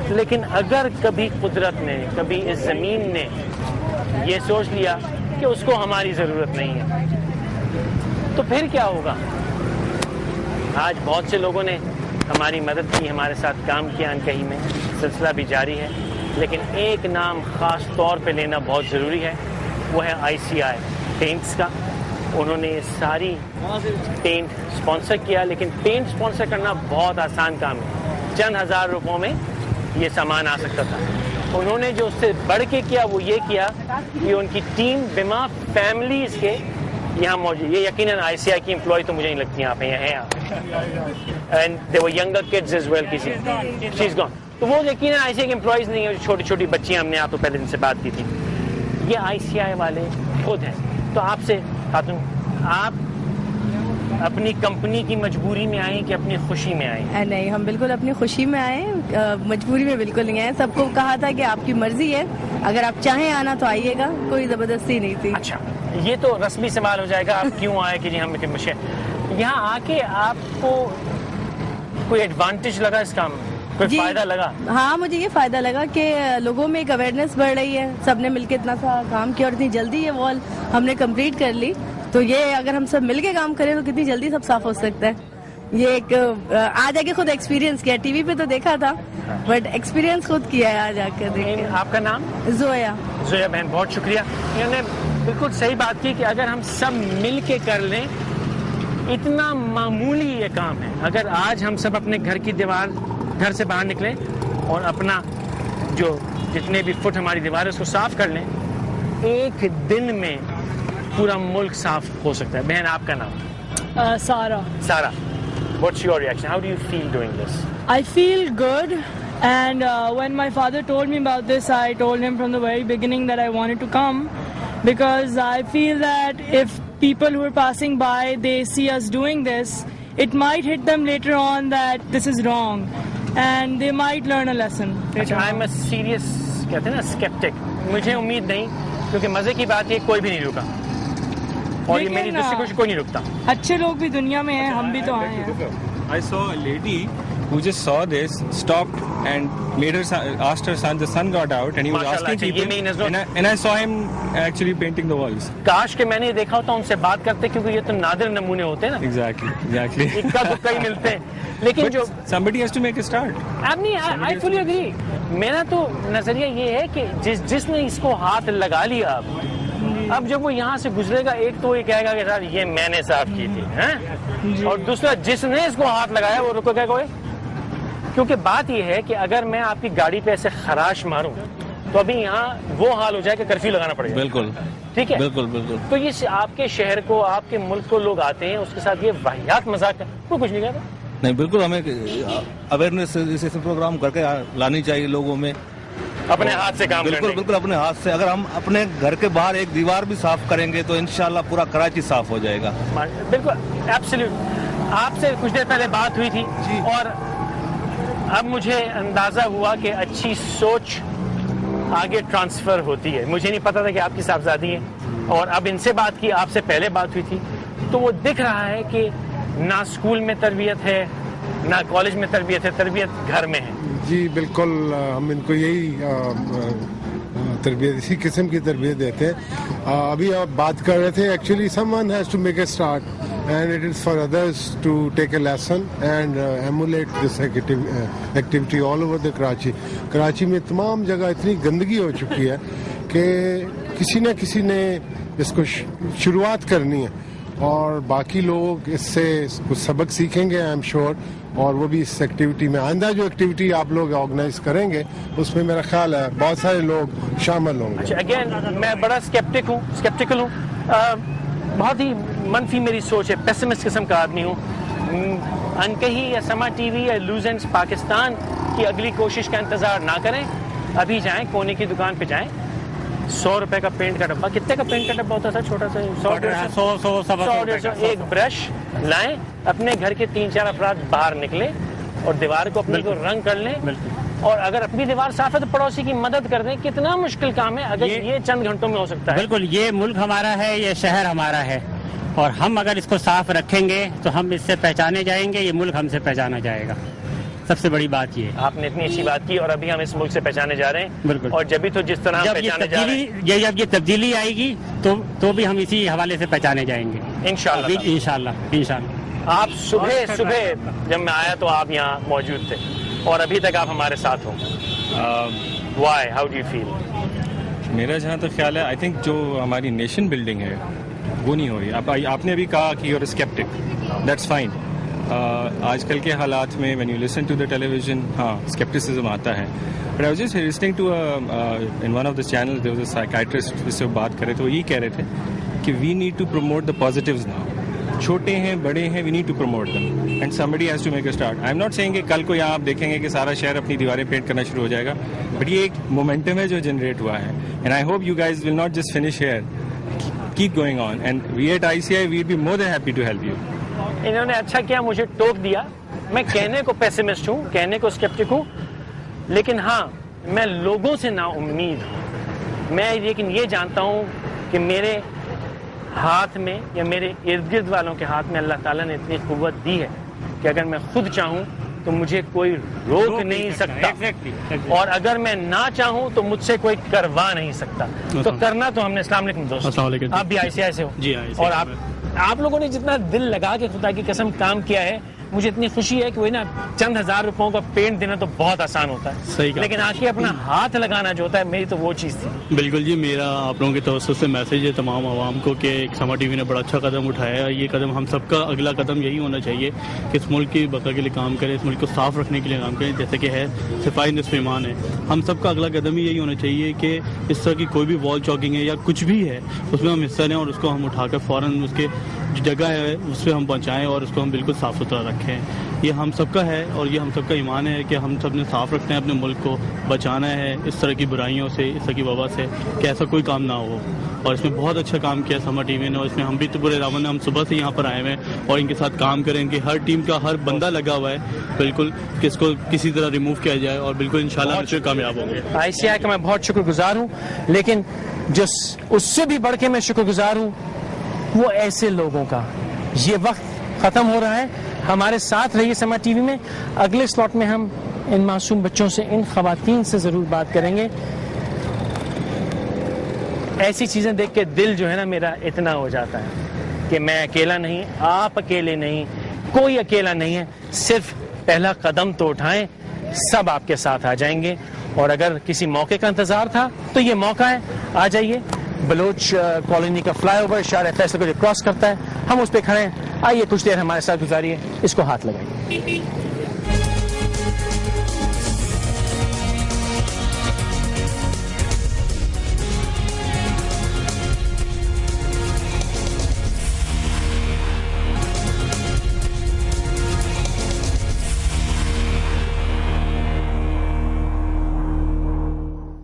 لیکن اگر کبھی قدرت نے, کبھی اس زمین نے یہ سوچ لیا کہ اس کو ہماری ضرورت نہیں ہے, تو پھر کیا ہوگا؟ آج بہت سے لوگوں نے ہماری مدد کی, ہمارے ساتھ کام کیا انکہی میں, سلسلہ بھی جاری ہے. لیکن ایک نام خاص طور پہ لینا بہت ضروری ہے, وہ ہے ICI پینٹس کا. انہوں نے ساری پینٹ سپانسر کیا, لیکن پینٹ سپانسر کرنا بہت آسان کام ہے, چند ہزار روپوں میں یہ سامان آ سکتا تھا. انہوں نے جو اس سے بڑھ کے کیا وہ یہ کیا کہ ان کی ٹیم بما فیملیز کے یہاں موجود, یہ یقیناً ICI کی امپلائی تو مجھے نہیں لگتی یہاں پہ ہیں آپ, and they were younger kids as well. کسی شی از گون, تو وہ یقیناً ICI کی امپلائیز نہیں ہیں, چھوٹی چھوٹی بچیاں. ہم نے آپ کو پہلے دن سے بات کی تھی, یہ ICI والے خود ہیں. تو آپ سے خاتون, آپ اپنی کمپنی کی مجبوری میں آئیں کہ اپنی خوشی میں آئیں؟ نہیں, ہم بالکل اپنی خوشی میں آئے, مجبوری میں بالکل نہیں آئے. سب کو کہا تھا کہ آپ کی مرضی ہے, اگر آپ چاہیں آنا تو آئیے گا, کوئی زبردستی نہیں تھی. اچھا, یہ تو رسمی سوال ہو جائے گا, آپ کیوں آئے کہ جی ہم یہاں آ کے آپ کو کوئی ایڈوانٹیج لگا اس کام میں, کوئی فائدہ لگا؟ ہاں, مجھے یہ فائدہ لگا کہ لوگوں میں ایک اویئرنیس بڑھ رہی ہے. سب نے مل کے اتنا سا کام کیا اور اتنی جلدی یہ وال ہم نے کمپلیٹ کر لی. تو یہ اگر ہم سب مل کے کام کریں تو کتنی جلدی سب صاف ہو سکتا ہے. یہ ایک آج آ کے خود ایکسپیرینس کیا, ٹی وی پہ تو دیکھا تھا بٹ ایکسپیرینس خود کیا ہے آج آ کے. دیکھیں. آپ کا نام؟ زویا. زویا بہن, بہت شکریہ. انہوں نے بالکل صحیح بات کی کہ اگر ہم سب مل کے کر لیں, اتنا معمولی یہ کام ہے. اگر آج ہم سب اپنے گھر کی دیوار, گھر سے باہر نکلیں اور اپنا جو جتنے بھی فٹ ہماری دیوار ہے اس کو صاف کر لیں, ایک دن میں پورا ملک صاف ہو سکتا ہے. بہن, آپ کا نام؟ Sara. Sara, what's your reaction? How do you feel doing this? I feel good, and when my father told me about this, I told him from the very beginning that I wanted to come, because I feel that if people who are passing by, they see us doing this, it might hit them later on that this is wrong, and they might learn a lesson. I'm a serious کہتے ہیں نا اسکیپٹک. مجھے امید نہیں, کیونکہ مزے کی بات یہ کوئی بھی نہیں رکا, اور یہ میری دوسری کوشش کوئی نہیں رکتا. اچھے لوگ بھی دنیا میں ہیں, ہم بھی تو آئے ہیں. I saw a lady who just saw this, stopped and made her son, asked her son, the son got out and he was asking people, and I saw him actually painting the walls. کاش کہ میں نے دیکھا ہوتا ان سے بات کرتے, کیونکہ یہ تو نادر نمونے ہوتے ہیں نا. Exactly. اکا دکا ہی ملتے ہیں, لیکن جو somebody has to make a start. I fully agree. میرا تو نظریہ یہ ہے کہ جس نے اس کو ہاتھ لگا لیا, اب جب وہ یہاں سے گزرے گا, ایک تو یہ کہے گا کہ سر یہ میں نے صاف کی تھی, اور دوسرا جس نے اس کو ہاتھ لگایا وہ رکو گا کوئی. کیونکہ بات یہ ہے کہ اگر میں آپ کی گاڑی پہ ایسے خراش ماروں تو ابھی یہاں وہ حال ہو جائے کہ کرفیو لگانا پڑے گا. بالکل ٹھیک ہے, بالکل. تو یہ آپ کے شہر کو, آپ کے ملک کو لوگ آتے ہیں, اس کے ساتھ یہ واہیات مذاق ہے, کوئی کچھ نہیں کہتا. نہیں, بالکل ہمیں اویئرنیس ایسے پروگرام کر کے لانی چاہیے لوگوں میں, اپنے ہاتھ سے کام. بالکل اپنے ہاتھ سے. اگر ہم اپنے گھر کے باہر ایک دیوار بھی صاف کریں گے تو انشاءاللہ پورا کراچی صاف ہو جائے گا. بالکل ایبسلیوٹ. آپ سے کچھ دیر پہلے بات ہوئی تھی, اور اب مجھے اندازہ ہوا کہ اچھی سوچ آگے ٹرانسفر ہوتی ہے. مجھے نہیں پتا تھا کہ آپ کی صاحبزادی ہیں, اور اب ان سے بات کی, آپ سے پہلے بات ہوئی تھی, تو وہ دکھ رہا ہے کہ نہ اسکول میں تربیت ہے, نہ کالج میں تربیت ہے, تربیت گھر میں ہے. جی بالکل, ہم ان کو یہی تربیت, اسی قسم کی تربیت دیتے ہیں. ابھی آپ بات کر رہے تھے, actually someone has to make a start and it is for others to take a lesson and emulate this activity all over the Karachi. Karachi میں تمام جگہ اتنی گندگی ہو چکی ہے کہ کسی نہ کسی نے اس کو شروعات کرنی ہے, اور باقی لوگ اس سے کچھ سبق سیکھیں گے آئی ایم شیور, اور وہ بھی اس ایکٹیویٹی میں, آئندہ جو ایکٹیویٹی آپ لوگ آرگنائز کریں گے اس میں میرا خیال ہے بہت سارے لوگ شامل ہوں گے. اچھا, اگین میں بڑا اسکیپٹیکل ہوں, بہت ہی منفی میری سوچ ہے, پیسمسٹ قسم کا آدمی ہوں. انکہی یا سما ٹی وی یا لوزنس پاکستان کی اگلی کوشش کا انتظار نہ کریں, ابھی جائیں کونے کی دکان پہ جائیں, 100 روپے کا پینٹ کا ڈبہ, کتنے کا پینٹ کا ڈبہ ہوتا تھا چھوٹا سا, 100 ایک برش لائیں, اپنے گھر کے 3-4 افراد باہر نکلیں اور دیوار کو اپنی کو رنگ کر لیں, اور اگر اپنی دیوار صاف ہے تو پڑوسی کی مدد کر دیں. کتنا مشکل کام ہے, اگر یہ چند گھنٹوں میں ہو سکتا ہے. بالکل, یہ ملک ہمارا ہے, یہ شہر ہمارا ہے, اور ہم اگر اس کو صاف رکھیں گے تو ہم اس سے پہچانے جائیں گے, یہ ملک ہم سے پہچانا جائے گا. سب سے بڑی بات یہ ہے. آپ نے اتنی اچھی بات کی, اور ابھی ہم اس ملک سے پہچانے جا رہے ہیں. بالکل, اور جب بھی تو جس طرح پہچانے جا رہے ہیں, جب یہ تبدیلی آئے گی تو بھی ہم اسی حوالے سے پہچانے جائیں گے انشاءاللہ. آپ صبح جب میں آیا تو آپ یہاں موجود تھے, اور ابھی تک آپ ہمارے ساتھ ہوں. Why, how do you feel? میرا جہاں تک خیال ہے, آئی تھنک جو ہماری نیشن بلڈنگ ہے وہ نہیں ہو رہی. اب آپ نے ابھی کہا کہ you are skeptic, that's fine. آج کل کے حالات میں when you listen to the television, ہاں اسکیپٹسزم آتا ہے. But I was just listening to in one of the channel, there was a psychiatrist, جس سے بات کر رہے تھے, وہ یہی کہہ رہے تھے کہ we need to promote the positives now. چھوٹے ہیں بڑے ہیں, we need to promote them, and somebody has to make a start. I am not saying کہ کل کو یہاں آپ دیکھیں گے کہ سارا شہر اپنی دیواریں پینٹ کرنا شروع ہو جائے گا, بٹ یہ ایک مومنٹم ہے جو جنریٹ ہوا ہے, and I hope you guys will not just finish here, keep going on, and we at ICI we'll be more than happy to help you. انہوں نے اچھا کیا مجھے ٹوک دیا. میں کہنے کو پیسمسٹ ہوں, کہنے کو اسکیپٹک ہوں, لیکن ہاں میں لوگوں سے نا امید ہوں. میں لیکن یہ جانتا ہوں کہ میرے ہاتھ میں یا میرے ارد گرد والوں کے ہاتھ میں اللہ تعالیٰ نے اتنی قوت دی ہے کہ اگر میں خود چاہوں تو مجھے کوئی روک نہیں سکتا, اور اگر میں نہ چاہوں تو مجھ سے کوئی کروا نہیں سکتا. تو کرنا تو ہم نے. السلام علیکم دوست, آپ بھی ICI سے ہو, اور آپ لوگوں نے جتنا دل لگا کے خدا کی قسم کام کیا ہے, مجھے اتنی خوشی ہے کہ وہی نا چند ہزار روپوں کا پینٹ دینا تو بہت آسان ہوتا ہے, لیکن آ کے اپنا ہاتھ لگانا جو ہوتا ہے, میری تو وہ چیز تھی. بالکل جی, میرا آپ لوگوں کی توسط سے میسج ہے تمام عوام کو کہ سما ٹی وی نے بڑا اچھا قدم اٹھایا ہے. یہ قدم ہم سب کا اگلا قدم یہی ہونا چاہیے کہ اس ملک کی بقا کے لیے کام کریں, اس ملک کو صاف رکھنے کے لیے کام کریں, جیسے کہ ہے صفائی نصف ایمان ہے. ہم سب کا اگلا قدم ہی یہی ہونا چاہیے کہ اس طرح کی کوئی بھی وال چاکنگ ہے یا کچھ بھی ہے اس میں ہم حصہ لیں, اور اس کو ہم اٹھا کر فوراً اس کے جگہ ہے اس پہ ہم پہنچائیں اور اس کو ہم بالکل صاف ستھرا رکھیں. یہ ہم سب کا ہے اور یہ ہم سب کا ایمان ہے کہ ہم سب نے صاف رکھنا ہے اپنے ملک کو, بچانا ہے اس طرح کی برائیوں سے, اس طرح کی وبا سے, کہ ایسا کوئی کام نہ ہو. اور اس میں بہت اچھا کام کیا سما ٹی وی نے, اور اس میں ہم بھی تو پورے راون ہم صبح سے یہاں پر آئے ہوئے ہیں اور ان کے ساتھ کام کریں کہ ہر ٹیم کا ہر بندہ لگا ہوا ہے بالکل کہ اس کو کسی طرح ریموو کیا جائے اور بالکل انشاءاللہ ہم اس میں کامیاب ہوں گے. ICI کا میں بہت شکر گزار ہوں, لیکن جو اس سے بھی بڑھ کے میں شکر گزار ہوں وہ ایسے لوگوں کا. یہ وقت ختم ہو رہا ہے, ہمارے ساتھ رہیے سما ٹی وی میں. اگلے سلاٹ میں ہم ان معصوم بچوں سے, ان خواتین سے ضرور بات کریں گے. ایسی چیزیں دیکھ کے دل جو ہے نا میرا اتنا ہو جاتا ہے کہ میں اکیلا نہیں, آپ اکیلے نہیں, کوئی اکیلا نہیں ہے. صرف پہلا قدم تو اٹھائیں, سب آپ کے ساتھ آ جائیں گے. اور اگر کسی موقع کا انتظار تھا تو یہ موقع ہے, آ جائیے. بلوچ کالونی کا فلائی اوور شارع فیصل کو جو کراس کرتا ہے, ہم اس پہ کھڑے ہیں. آئیے کچھ دیر ہمارے ساتھ گزاریے, اس کو ہاتھ لگائیے.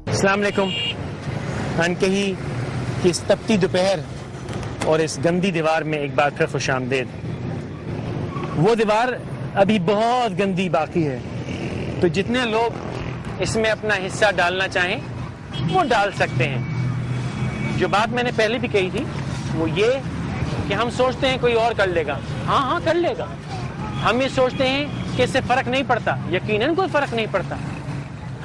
السلام علیکم. انکہی کی اس تپتی دوپہر اور اس گندی دیوار میں ایک بار پھر خوش آمدید. وہ دیوار ابھی بہت گندی باقی ہے, تو جتنے لوگ اس میں اپنا حصہ ڈالنا چاہیں وہ ڈال سکتے ہیں. جو بات میں نے پہلے بھی کہی تھی وہ یہ کہ ہم سوچتے ہیں کوئی اور کر لے گا. ہاں کر لے گا. ہم یہ سوچتے ہیں کہ اس سے فرق نہیں پڑتا. یقیناً کوئی فرق نہیں پڑتا.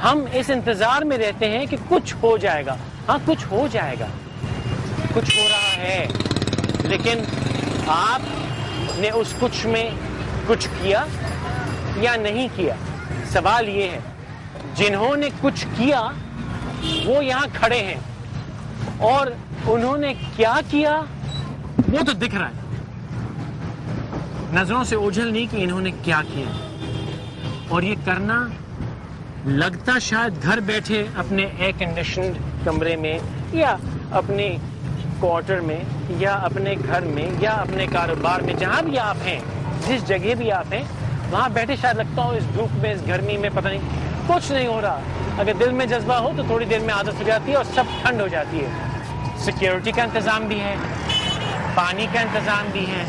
ہم اس انتظار میں رہتے ہیں کہ کچھ ہو جائے گا. ہاں کچھ ہو جائے گا, کچھ ہو رہا ہے, لیکن آپ نے اس کچھ میں کچھ کیا یا نہیں کیا. سوال یہ ہے, جنہوں نے کچھ کیا وہ یہاں کھڑے ہیں, اور انہوں نے کیا کیا وہ تو دکھ رہا ہے. نظروں سے اوجھل نہیں کہ انہوں نے کیا کیا. اور یہ کرنا لگتا شاید گھر بیٹھے اپنے ایئر کنڈیشنڈ کمرے میں یا اپنے کوارٹر میں یا اپنے گھر میں یا اپنے کاروبار میں, جہاں بھی آپ ہیں, جس جگہ بھی آپ ہیں, وہاں بیٹھے شاید لگتا ہو اس دھوپ میں, اس گرمی میں پتہ نہیں کچھ نہیں ہو رہا. اگر دل میں جذبہ ہو تو تھوڑی دیر میں عادت ہو جاتی ہے اور سب ٹھنڈ ہو جاتی ہے. سیکیورٹی کا انتظام بھی ہے, پانی کا انتظام بھی ہے,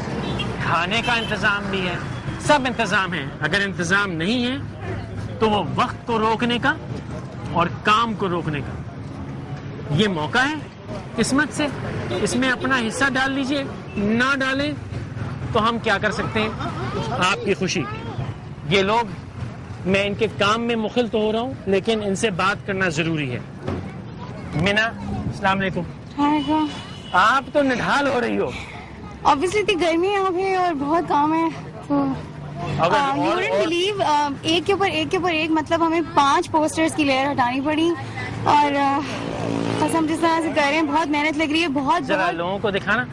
کھانے کا انتظام بھی ہے, سب انتظام ہے. اگر انتظام نہیں ہے تو وہ وقت کو روکنے کا اور کام کو روکنے کا. یہ موقع ہے قسمت سے, اس میں اپنا حصہ ڈال لیجئے. نہ ڈالیں تو ہم کیا کر سکتے ہیں؟ آپ کی خوشی. یہ لوگ, میں ان کے کام میں مخل تو ہو رہا ہوں لیکن ان سے بات کرنا ضروری ہے. مینا, السلام علیکم. آپ تو نڈھال ہو رہی ہو. obviously اتنی گرمی ہے یہاں پہ اور بہت کام ہے, تو you wouldn't believe ایک کے اوپر ایک مطلب ہمیں 5 پوسٹرز کی لیئر ہٹانی پڑی, اور بس ہم جس طرح سے کر رہے ہیں بہت محنت لگ رہی ہے. بہت لوگوں کو دکھانا,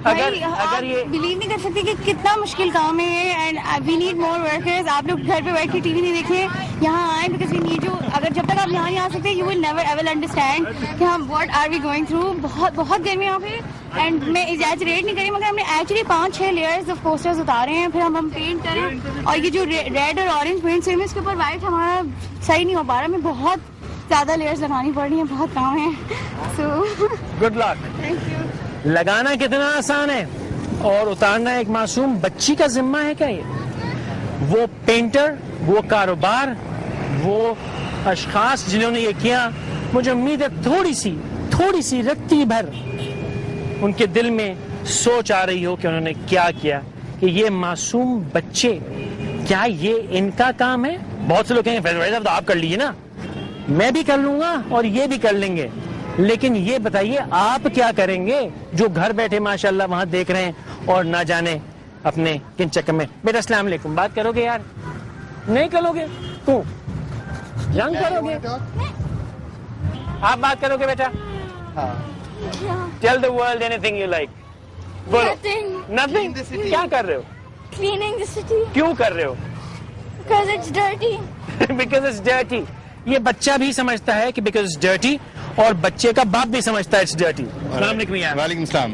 اگر یہ بلیو نہیں کر سکتے کہ کتنا مشکل کام ہے. And we need more workers. آپ لوگ گھر پہ بیٹھ کے ٹی وی نہیں دیکھیں, یہاں آئیں, بیکاز وی نیڈ یو. اگر جب تک آپ یہاں نہیں آ سکتے you will never ever understand کہ ہم what are we going through. بہت گرمی یہاں پہ. اینڈ میں ایگزیجریٹ نہیں کری, مگر ہم نے ایکچولی 5-6 لیئرز آف پوسٹرز اتارے ہیں, پھر ہم پینٹ کریں. اور یہ جو ریڈ اور اورنج پینٹ سے اس کے اوپر وائٹ ہمارا صحیح نہیں ہو پا رہا. ہمیں بہت زیادہ لیئرز لگانی پڑ رہی ہیں, بہت کام ہے. So good luck. Thank you. لگانا کتنا آسان ہے اور اتارنا ایک معصوم بچی کا ذمہ ہے کیا؟ یہ وہ پینٹر, وہ کاروبار, وہ اشخاص جنہوں نے یہ کیا, مجھے امید ہے تھوڑی سی رتی بھر ان کے دل میں سوچ آ رہی ہو کہ انہوں نے کیا کیا, کہ یہ معصوم بچے, کیا یہ ان کا کام ہے؟ بہت سے لوگ کہیں گے آپ کر لیجیے نا, میں بھی کر لوں گا اور یہ بھی کر لیں گے, لیکن یہ بتائیے آپ کیا کریں گے جو گھر بیٹھے ماشاءاللہ وہاں دیکھ رہے ہیں اور نہ جانے اپنے کن چکر میں. بیٹا السلام علیکم. بات کرو گے یار؟ نہیں کرو گے؟ تو جنگ کرو گے؟ آپ بات کرو گے بیٹا؟ Tell the world anything you like. بولو. Nothing. کیا کر رہے ہو؟ Cleaning the city. کیوں کر رہے ہو؟ Because it's dirty. Because it's dirty. یہ بچہ بھی سمجھتا ہے کہ because it's dirty, اور بچے کا باپ بھی سمجھتا ہے it's dirty. السلام علیکم یار. وعلیکم السلام.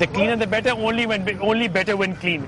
The cleaner the better, only better when clean.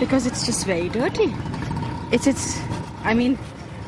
Because it's just very dirty. I mean,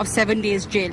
of 7 days jail.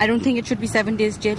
I don't think it should be 7 days jail.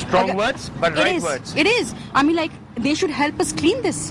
Strong words, but right words. It is. I mean, like, they should help us clean this.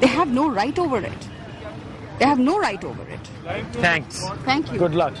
They have no right over it. They have no right over it. Thanks. Thank you. Good luck.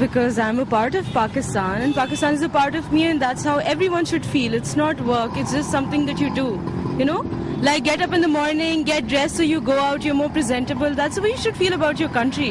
Because I'm a part of Pakistan and Pakistan is a part of me, and that's how everyone should feel. It's not work, it's just something that you do, you know, like get up in the morning, get dressed so you go out, you're more presentable. That's the way you should feel about your country.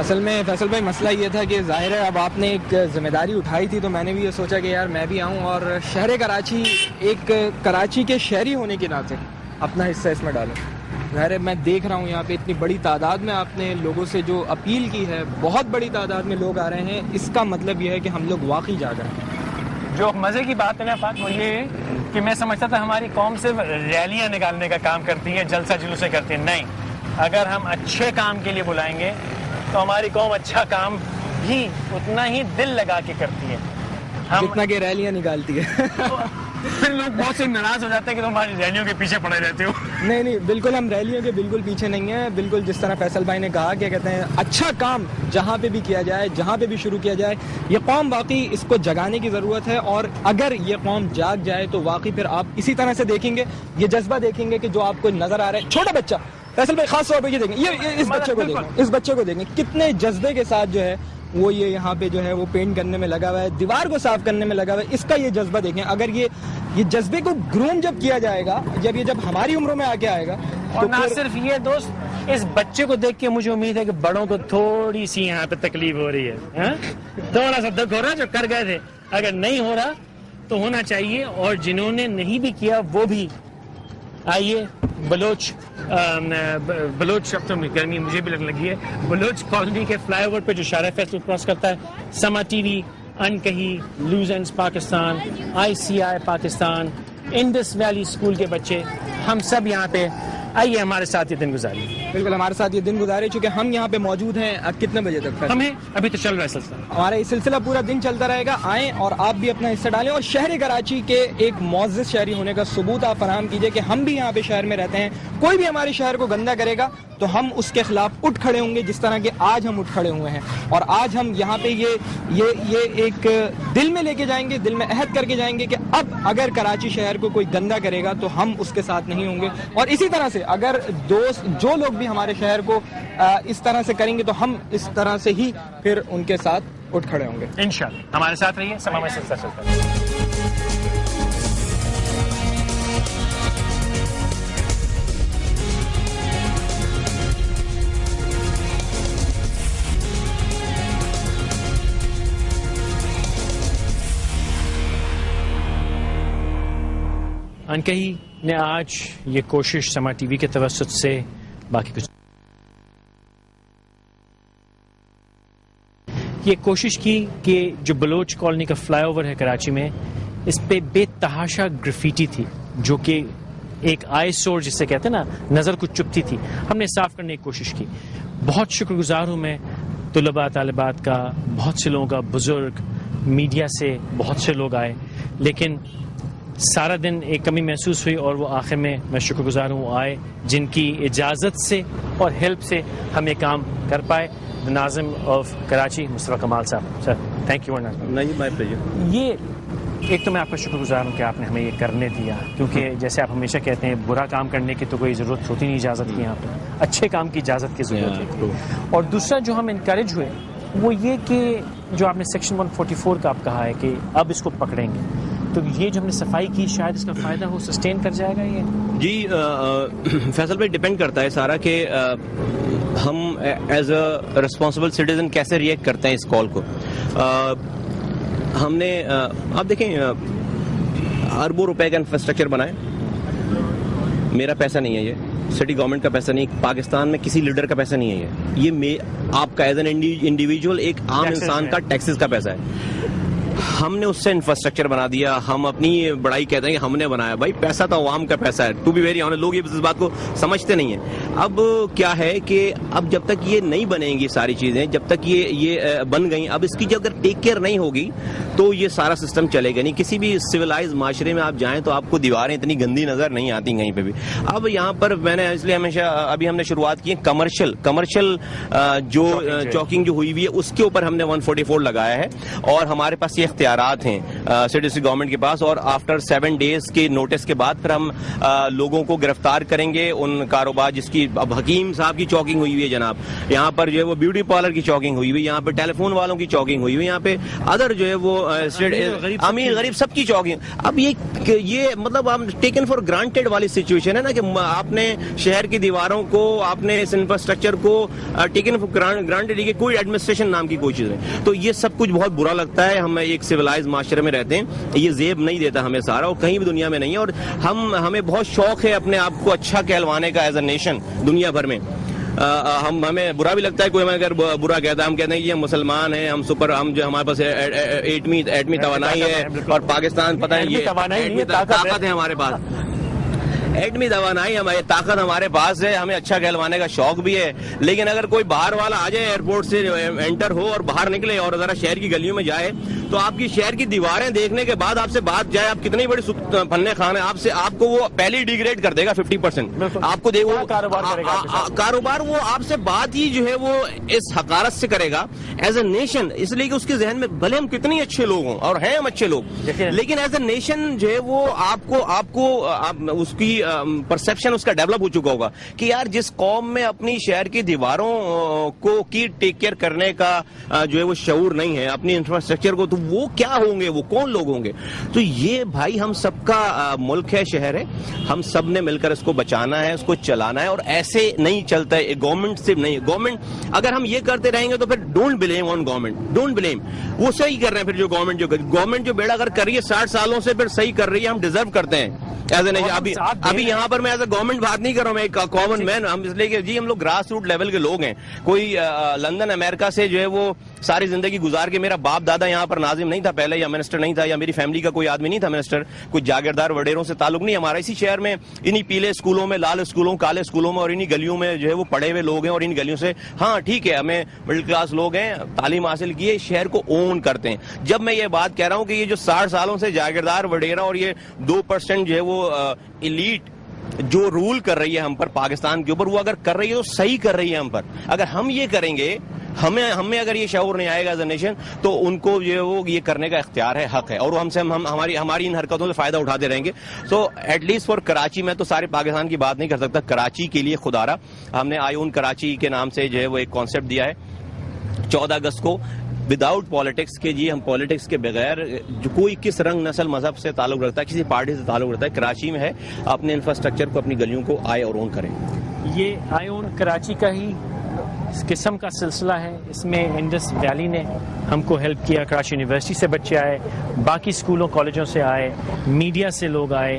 اصل میں فیصل بھائی مسئلہ یہ تھا کہ ظاہر ہے اب آپ نے ایک ذمہ داری اٹھائی تھی تو میں نے بھی یہ سوچا کہ یار میں بھی آؤں اور شہر کراچی ایک کراچی کے شہری ہونے کے ناطے اپنا حصہ اس میں ڈالوں. ظاہر ہے میں دیکھ رہا ہوں یہاں پہ اتنی بڑی تعداد میں آپ نے لوگوں سے جو اپیل کی ہے, بہت بڑی تعداد میں لوگ آ رہے ہیں. اس کا مطلب یہ ہے کہ ہم لوگ واقعی جاگ رہے ہیں. جو مزے کی بات ہے نا پاک وہ یہ ہے کہ میں سمجھتا تھا ہماری قوم صرف ریلیاں نکالنے کا کام کرتی ہے, جلسہ جلوسے کرتی ہے. نہیں, اگر ہم اچھے کام کے لیے بلائیں گے تو ہماری قوم اچھا کام بھی اتنا ہی دل لگا کے کرتی ہے. جتنا کہ ریلیاں نکالتی ہے. پھر لوگ بہت سے ناراض ہو جاتے ہیں کہ تم ہماری ریلیوں کے پیچھے پڑے رہتے ہو. نہیں, بالکل ہم ریلیوں کے بالکل پیچھے نہیں ہیں. بالکل جس طرح فیصل بھائی نے کہا کہ کہتے ہیں اچھا کام جہاں پہ بھی کیا جائے, جہاں پہ بھی شروع کیا جائے, یہ قوم واقعی اس کو جگانے کی ضرورت ہے. اور اگر یہ قوم جاگ جائے تو واقعی پھر آپ اسی طرح سے دیکھیں گے, یہ جذبہ دیکھیں گے کہ جو آپ کو نظر آ رہا ہے. چھوٹا بچہ فیصل بھائی خاص طور پہ یہ دیکھیں, یہ اس بچے کو دیکھیں کتنے جذبے کے ساتھ جو ہے وہ یہ یہاں پہ جو ہے وہ پینٹ کرنے میں لگا ہوا ہے, دیوار کو صاف کرنے میں لگا ہوا ہے. اس کا یہ جذبہ دیکھیں. اگر یہ جذبے کو گروم جب کیا جائے گا, جب ہماری عمروں میں آ کے آئے گا, اور نہ صرف یہ دوست, اس بچے کو دیکھ کے مجھے امید ہے کہ بڑوں کو تھوڑی سی یہاں پہ تکلیف ہو رہی ہے, تھوڑا سا دکھ ہو رہا ہے جو کر گئے تھے. اگر نہیں ہو رہا تو ہونا چاہیے, اور جنہوں نے نہیں بھی کیا وہ بھی آئیے. بلوچ اب تو گرمی مجھے بھی لگنے لگی ہے. بلوچ کالونی کے فلائی اوور پہ جو شارع فیصل کراس کرتا ہے, سما ٹی وی, ان کہی, loose ends Pakistan, ICI Pakistan, Indus valley school کے بچے, ہم سب یہاں پہ آئیے ہمارے ساتھ یہ دن گزاریے. بالکل ہمارے ساتھ یہ دن گزارے, چونکہ ہم یہاں پہ موجود ہیں. کتنے بجے تک ہمیں ابھی تو چل رہا ہے سلسلہ, ہمارا یہ سلسلہ پورا دن چلتا رہے گا. آئیں اور آپ بھی اپنا حصہ ڈالیں اور شہر کراچی کے ایک معزز شہری ہونے کا ثبوت آپ فراہم کیجئے کہ ہم بھی یہاں پہ شہر میں رہتے ہیں. کوئی بھی ہمارے شہر کو گندا کرے گا تو ہم اس کے خلاف اٹھ کھڑے ہوں گے, جس طرح کہ آج ہم اٹھ کھڑے ہوئے ہیں. اور آج ہم یہاں پہ یہ ایک دل میں لے کے جائیں گے, دل میں عہد کر کے جائیں گے کہ اب اگر کراچی شہر کو کوئی گندا کرے گا تو ہم اس کے ساتھ نہیں ہوں گے. اور اسی طرح سے اگر دوست جو لوگ بھی ہمارے شہر کو اس طرح سے کریں گے تو ہم اس طرح سے ہی پھر ان کے ساتھ اٹھ کھڑے ہوں گے. انشاءاللہ ہمارے ساتھ رہیے, سما میں سلسلہ چلتا ہے. انکہی نے آج یہ کوشش سما ٹی وی کے توسط سے باقی کچھ یہ کوشش کی کہ جو بلوچ کالونی کا فلائی اوور ہے کراچی میں, اس پہ بے تحاشا گرافیٹی تھی جو کہ ایک آئی سور جسے کہتے ہیں نا, نظر کو چپتی تھی. ہم نے صاف کرنے کی کوشش کی. بہت شکر گزار ہوں میں طلباء طالبات کا, بہت سے لوگوں کا, بزرگ, میڈیا سے بہت سے لوگ آئے, لیکن سارا دن ایک کمی محسوس ہوئی اور وہ آخر میں شکر گزار ہوں آئے جن کی اجازت سے اور ہیلپ سے ہم یہ کام کر پائے. ناظم آف کراچی مصطفیٰ کمال صاحب, سر تھینک یو. یہ ایک تو میں آپ کا شکر گزار ہوں کہ آپ نے ہمیں یہ کرنے دیا, کیونکہ جیسے آپ ہمیشہ کہتے ہیں برا کام کرنے کی تو کوئی ضرورت ہوتی نہیں اجازت کی, یہاں پہ اچھے کام کی اجازت کی ضرورت ہے. اور دوسرا جو ہم انکریج ہوئے وہ یہ کہ جو آپ نے سیکشن 144 کا آپ کہا ہے کہ اب اس کو پکڑیں گے, تو یہ جو ہم نے صفائی کی شاید اس کا فائدہ ہو, سسٹین کر جائے گا یہ. جی فیصل بھائی ڈیپینڈ کرتا ہے سارا کہ ہم ایز اے ریسپانسبل سٹیزن کیسے ریئیکٹ کرتے ہیں اس کال کو. ہم نے آپ دیکھیں اربوں روپے کا انفراسٹرکچر بنائے, میرا پیسہ نہیں ہے, یہ سٹی گورنمنٹ کا پیسہ نہیں, پاکستان میں کسی لیڈر کا پیسہ نہیں ہے, یہ آپ کا ایز این انڈیویجول ایک عام انسان کا ٹیکسز کا پیسہ ہے. ہم نے اس سے انفراسٹرکچر بنا دیا. ہم اپنی بڑائی کہتے ہیں کہ ہم نے بنایا, بھائی پیسہ تو عوام کا پیسہ ہے. ٹو بی ویری آنیسٹ, لوگ اس بات کو سمجھتے نہیں ہیں. اب کیا ہے کہ اب جب تک یہ نہیں بنیں گی ساری چیزیں, جب تک یہ بن گئیں, اب اس کی جو اگر ٹیک کیئر نہیں ہوگی تو یہ سارا سسٹم چلے گا نہیں. کسی بھی سویلائز معاشرے میں آپ جائیں تو آپ کو دیواریں اتنی گندی نظر نہیں آتی کہیں پہ بھی. اب یہاں پر میں نے اس لیے ہمیشہ ابھی ہم نے شروعات کی ہے کمرشل جو چاکنگ جو ہوئی ہوئی ہے اس کے اوپر ہم نے 144 لگایا ہے, اور ہمارے پاس یہ اختیارات ہیں سٹی گورنمنٹ کے پاس, اور آفٹر 7 days کے نوٹس کے بعد پھر ہم لوگوں کو گرفتار کریں گے. ان کاروبار جس کی اب حکیم صاحب کی چوکنگ ہوئی ہے جناب, یہاں پر جو ہے وہ بیوٹی پارلر کی چوکنگ ہوئی ہوئی, یہاں پہ ٹیلی فون والوں کی چوکنگ ہوئی ہوئی, یہاں پہ ادر جو ہے وہ امیر غریب سب کی چوکنگ. اب یہ مطلب ہم ٹیکن فار گرانٹیڈ والی سچویشن ہے نا, کہ آپ نے شہر کی دیواروں کو, آپ نے اس انفراسٹرکچر کو ٹیکن فار گرانٹیڈ, کہ کوئی ایڈمنسٹریشن نام کی کوئی چیز نہیں. تو یہ سب کچھ بہت برا لگتا ہے. ہم ایک سویلائز معاشرے میں رہتے ہیں, یہ زیب نہیں دیتا ہمیں سارا, اور کہیں بھی دنیا میں نہیں ہے. اور ہمیں بہت شوق ہے اپنے آپ کو اچھا کہلوانے کا ایز اے نیشن دنیا بھر میں. ہمیں برا بھی لگتا ہے کوئی ہمیں اگر برا کہتا ہے, ہم کہتے ہیں کہ ہم مسلمان ہیں, ہم جو ہمارے پاس ایٹمی توانائی ہے, اور پاکستان پتہ ہے یہ طاقت ہے ہمارے پاس, ایٹمی توانائی ہماری طاقت ہمارے پاس ہے, ہمیں اچھا کہلوانے کا شوق بھی ہے. لیکن اگر کوئی باہر والا آ جائے, ایئرپورٹ سے انٹر ہو اور باہر نکلے اور ذرا شہر کی گلیوں میں جائے, تو آپ کی شہر کی دیواریں دیکھنے کے بعد آپ سے بات جائے, آپ کتنی بڑی فن خان ہے, آپ کو وہ پہلے ڈیگریڈ کر دے گا 50%. آپ کو دیکھو کاروبار وہ آپ سے بات ہی جو ہے وہ اس حقارت سے کرے گا ایز اے نیشن, اس لیے کہ اس کے ذہن میں بھلے ہم کتنی اچھے لوگ ہوں, اور ہیں ہم اچھے لوگ, لیکن ایز اے نیشن جو ہے وہ آپ کو اس کی پرسپشن اس کا ڈیولپ ہو چکا ہوگا کہ یار جس قوم میں اپنی شہر کی دیواروں کو کی ٹیک کیئر کرنے کا جو ہے وہ شعور نہیں ہے, اپنی انفراسٹرکچر کو, تو وہ کیا ہوں گے, وہ کون لوگ ہوں گے. تو یہ بھائی ہم سب کا ملک ہے, شہر ہے, ہم سب نے مل کر اس کو بچانا ہے, اس کو چلانا ہے. اور ایسے نہیں چلتا ہے, گورنمنٹ صرف نہیں, گورنمنٹ اگر ہم یہ کرتے رہیں گے تو پھر don't blame on government, don't blame, وہ صحیح کر رہے ہیں. پھر جو گورنمنٹ جو بیڑا اگر کر رہی ہے 60 سالوں سے, پھر صحیح کر رہی ہے, ہم ڈیزرو کرتے ہیں ایز اے نیشن. ابھی یہاں پر میں ایز اے گورنمنٹ بات نہیں کر رہا ہوں, میں ایک کامن مین, ہم اس لیے کہ جی ہم لوگ گراس روٹ لیول کے لوگ ہیں. کوئی لندن امریکہ سے جو ہے وہ ساری زندگی گزار کے, میرا باپ دادا یہاں پر ناظم نہیں تھا پہلے, یا منسٹر نہیں تھا, یا میری فیملی کا کوئی آدمی نہیں تھا منسٹر, کوئی جاگیردار وڈیروں سے تعلق نہیں ہمارا. اسی شہر میں انہی پیلے اسکولوں میں, لال اسکولوں, کالے اسکولوں میں, اور انہی گلیوں میں جو ہے وہ پڑھے ہوئے لوگ ہیں. اور ان گلیوں سے ہاں ٹھیک ہے, ہمیں مڈل کلاس لوگ ہیں, تعلیم حاصل کی ہے, شہر کو اون کرتے ہیں. جب میں یہ بات کہہ رہا ہوں کہ یہ جو 60 سالوں سے جاگیردار وڈیرا اور یہ 2% جو ہے وہ ایلیٹ جو رول کر رہی ہے ہم پر پاکستان کے اوپر, وہ اگر کر رہی ہے تو صحیح کر رہی ہے ہم پر. اگر ہم یہ کریں گے, ہمیں اگر یہ شعور نہیں آئے گا ایز اے نیشن, تو ان کو جو ہے وہ یہ کرنے کا اختیار ہے, حق ہے, اور ہم سے ہماری ان حرکتوں سے فائدہ اٹھاتے رہیں گے. So at least for Karachi, میں تو سارے پاکستان کی بات نہیں کر سکتا, کراچی کے لیے خدا را ہم نے آئیون کراچی کے نام سے جو ہے وہ ایک کانسیپٹ دیا ہے 14 اگست کو, وداؤٹ پالیٹکس کے. جی ہم پالیٹکس کے بغیر, جو کوئی کس رنگ نسل مذہب سے تعلق رکھتا ہے, کسی پارٹی سے تعلق رکھتا ہے, کراچی میں ہے, اپنے انفراسٹرکچر کو, اپنی گلیوں کو آئے اور اون کریں. یہ آئے اون کراچی کا ہی اس قسم کا سلسلہ ہے. اس میں انڈس ویلی نے ہم کو ہیلپ کیا, کراچی یونیورسٹی سے بچے آئے, باقی اسکولوں کالجوں سے آئے, میڈیا سے لوگ آئے,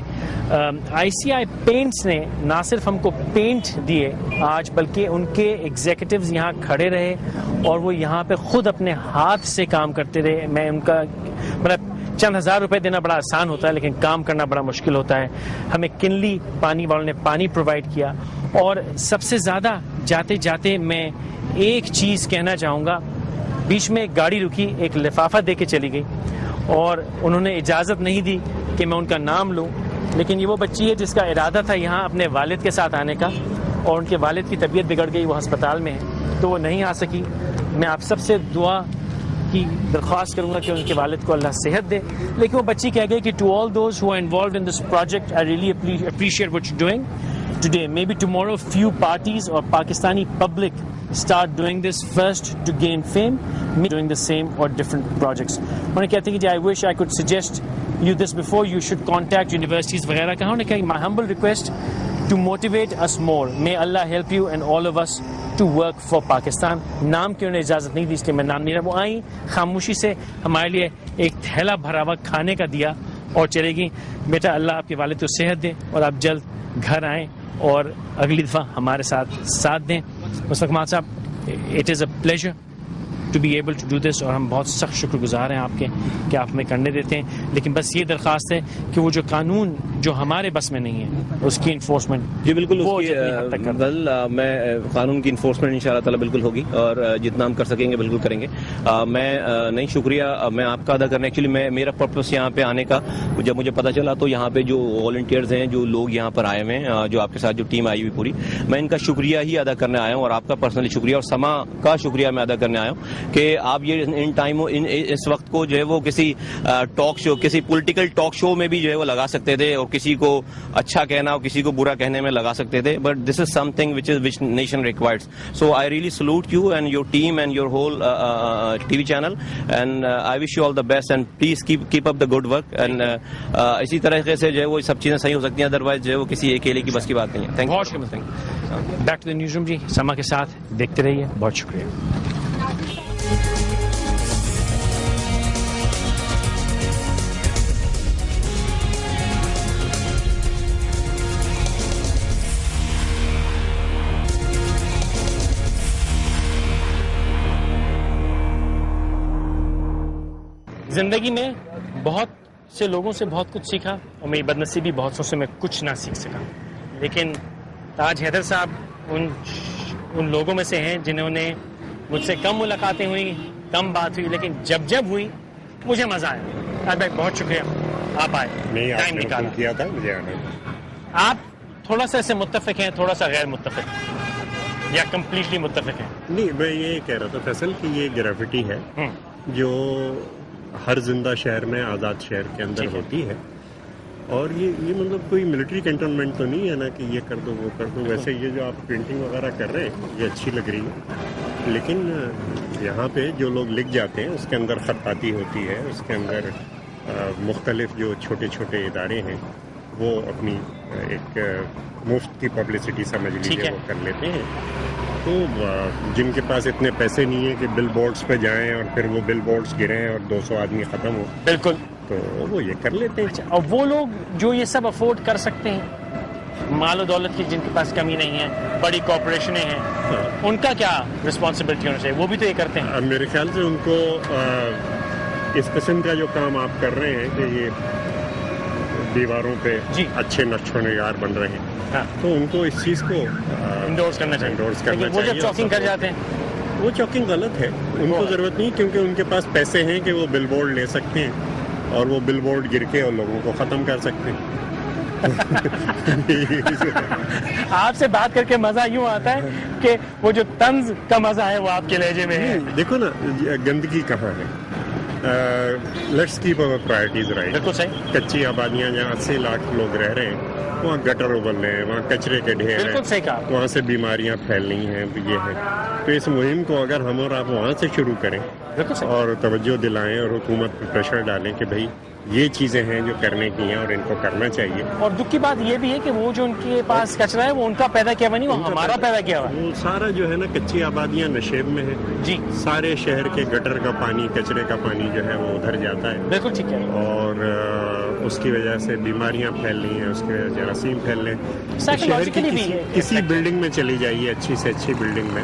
آئی سی آئی پینٹس نے نہ صرف ہم کو پینٹ دیے آج, بلکہ ان کے ایگزیکٹوز یہاں کھڑے رہے اور وہ یہاں پہ خود اپنے ہاتھ سے کام کرتے رہے. میں ان کا چند ہزار روپے دینا بڑا آسان ہوتا ہے, لیکن کام کرنا بڑا مشکل ہوتا ہے. ہمیں کنلی پانی والوں نے پانی پرووائڈ کیا. اور سب سے زیادہ جاتے جاتے میں ایک چیز کہنا چاہوں گا, بیچ میں ایک گاڑی رکی, ایک لفافہ دے کے چلی گئی, اور انہوں نے اجازت نہیں دی کہ میں ان کا نام لوں, لیکن یہ وہ بچی ہے جس کا ارادہ تھا یہاں اپنے والد کے ساتھ آنے کا, اور ان کے والد کی طبیعت بگڑ گئی, وہ ہسپتال میں ہے تو وہ نہیں آ سکی. میں آپ سب سے دعا کی درخواست کروں گا کہ ان کے والد کو اللہ صحت دے. لیکن وہ بچی کہہ گئی کہ to all those who are involved in this project, I really appreciate what you doing today. Maybe tomorrow few parties or Pakistani public start doing this first to gain fame, maybe doing the same or different projects. انہوں نے کہتے ہیں کہ I wish I could suggest you this before you should contact universities وغیرہ کا. انہوں نے کہا my humble request to motivate us more. May Allah help you and all of us to work for Pakistan. نام کی انہیں اجازت نہیں دی, اس لیے میں نام نہیں رہا. وہ آئیں خاموشی سے ہمارے لیے ایک تھیلا بھرا ہوا کھانے کا دیا اور چلے گئیں. بیٹا اللہ آپ کے والد کو صحت دے اور آپ جلد گھر آئیں اور اگلی دفعہ ہمارے ساتھ دیں. مشفق ماہد صاحب, it is a pleasure to be able to do this, اور ہم بہت سخت شکر گزار ہیں آپ کے کہ آپ ہمیں کرنے دیتے ہیں. لیکن بس یہ درخواست ہے کہ وہ جو قانون جو ہمارے بس میں نہیں ہے اس کی انفورسمنٹ جی بالکل وہ جتنی حد تک کرتے ہیں. میں قانون کی انفورسمنٹ ان شاء اللہ تعالیٰ بالکل ہوگی اور جتنا ہم کر سکیں گے بالکل کریں گے. میں نہیں شکریہ میں آپ کا ادا کرنا. ایکچولی میرا پرپس یہاں پہ آنے کا جب مجھے پتا چلا تو یہاں پہ جو والنٹیئرز ہیں جو لوگ یہاں پر آئے ہوئے ہیں جو آپ کے ساتھ جو ٹیم آئی ہوئی پوری, میں ان کا شکریہ ہی ادا کرنے آیا ہوں اور آپ کا پرسنلی شکریہ اور سما کا شکریہ میں ادا کرنے آیا ہوں کہ آپ یہ ان ٹائم اس وقت کو جو ہے وہ کسی ٹاک شو کسی پولیٹیکل ٹاک شو میں بھی جو ہے وہ لگا سکتے تھے اور کسی کو اچھا کہنا اور کسی کو برا کہنے میں لگا سکتے تھے. But this is something which nation requires. So I really salute you and your team and your whole TV channel and I wish you all the best and please keep up the good work. And اسی طریقے سے جو ہے وہ سب چیزیں صحیح ہو سکتی ہیں, ادروائز جو ہے وہ کسی اکیلے کی بس کی بات نہیں ہے. Thank you. Back to the newsroom جی, سما کے ساتھ دیکھتے رہیے. بہت شکریہ. زندگی میں بہت سے لوگوں سے بہت کچھ سیکھا اور میری بدنصیبی بہت سو سے میں کچھ نہ سیکھ سکا. لیکن تاج حیدر صاحب ان لوگوں میں سے ہیں جنہوں نے مجھ سے کم ملاقاتیں ہوئی, کم بات ہوئی, لیکن جب ہوئی مجھے مزہ آیا. تاج بھائی بہت شکریہ, آپ آئے, ٹائم نکالا. کیا تھا مجھے آنا. آپ تھوڑا سا ایسے متفق ہیں, تھوڑا سا غیر متفق یا کمپلیٹلی متفق ہیں؟ نہیں, میں یہ کہہ رہا تھا فیصل کہ یہ گریفٹی ہے جو ہر زندہ شہر میں آزاد شہر کے اندر ہوتی ہے اور یہ مطلب کوئی ملٹری کنٹونمنٹ تو نہیں ہے نا کہ یہ کر دو وہ کر دو. ویسے یہ جو آپ پرنٹنگ وغیرہ کر رہے ہیں یہ اچھی لگ رہی ہے, لیکن یہاں پہ جو لوگ لکھ جاتے ہیں اس کے اندر خطاطی ہوتی ہے, اس کے اندر مختلف جو چھوٹے چھوٹے ادارے ہیں وہ اپنی ایک مفت کی پبلسٹی سمجھ لیجیے وہ کر لیتے ہیں. تو جن کے پاس اتنے پیسے نہیں ہیں کہ بل بورڈز پہ جائیں اور پھر وہ بل بورڈز گریں اور 200 آدمی ختم ہو, بالکل, تو وہ یہ کر لیتے ہیں. اور وہ لوگ جو یہ سب افورڈ کر سکتے ہیں, مال و دولت کی جن کے پاس کمی نہیں ہے, بڑی کارپوریشنیں ہیں, ان کا کیا رسپانسبلٹی ہونا چاہیے؟ وہ بھی تو یہ کرتے ہیں. اب میرے خیال سے ان کو اس قسم کا جو کام آپ کر رہے ہیں کہ یہ دیواروں پہ اچھے نقش و نگار بن رہے ہیں, تو ان کو اس چیز کو انڈورس کرنا چاہیے. وہ جب چاکنگ کر جاتے ہیں, وہ چاکنگ غلط ہے. ان کو ضرورت نہیں, کیونکہ ان کے پاس پیسے ہیں کہ وہ بل بورڈ لے سکتے ہیں اور وہ بل بورڈ گر کے اور لوگوں کو ختم کر سکتے ہیں. آپ سے بات کر کے مزہ یوں آتا ہے کہ وہ جو طنز کا مزہ ہے وہ آپ کے لہجے میں ہے. دیکھو نا گندگی کہاں ہے. لیٹس کیپ اور پرائرٹیز رائٹ. بالکل صحیح. کچی آبادیاں جہاں 80 لاکھ لوگ رہ رہے ہیں وہاں گٹر ابل رہے ہیں, وہاں کچرے کے ڈھیر ہیں, وہاں سے بیماریاں پھیل رہی ہیں. یہ ہے تو اس مہم کو اگر ہم اور آپ وہاں سے شروع کریں اور توجہ دلائیں اور حکومت پر پریشر ڈالیں کہ بھائی یہ چیزیں ہیں جو کرنے کی ہیں اور ان کو کرنا چاہیے. اور دکھ کی بات یہ بھی ہے کہ وہ جو ان کے پاس کچرا ہے وہ ان کا پیدا کیا ہوا نہیں, وہ ہمارا پیدا کیا ہوا. وہ سارا جو ہے نا کچی آبادیاں نشیب میں ہے جی. سارے شہر کے گٹر کا پانی, کچرے کا پانی جو ہے وہ ادھر جاتا ہے. بالکل ٹھیک ہے. اور اس کی وجہ سے بیماریاں پھیل رہی ہیں, اس کے جراثیم پھیل رہے ہیں. شہر کی کسی بلڈنگ میں چلی جائیے, اچھی سے اچھی بلڈنگ میں,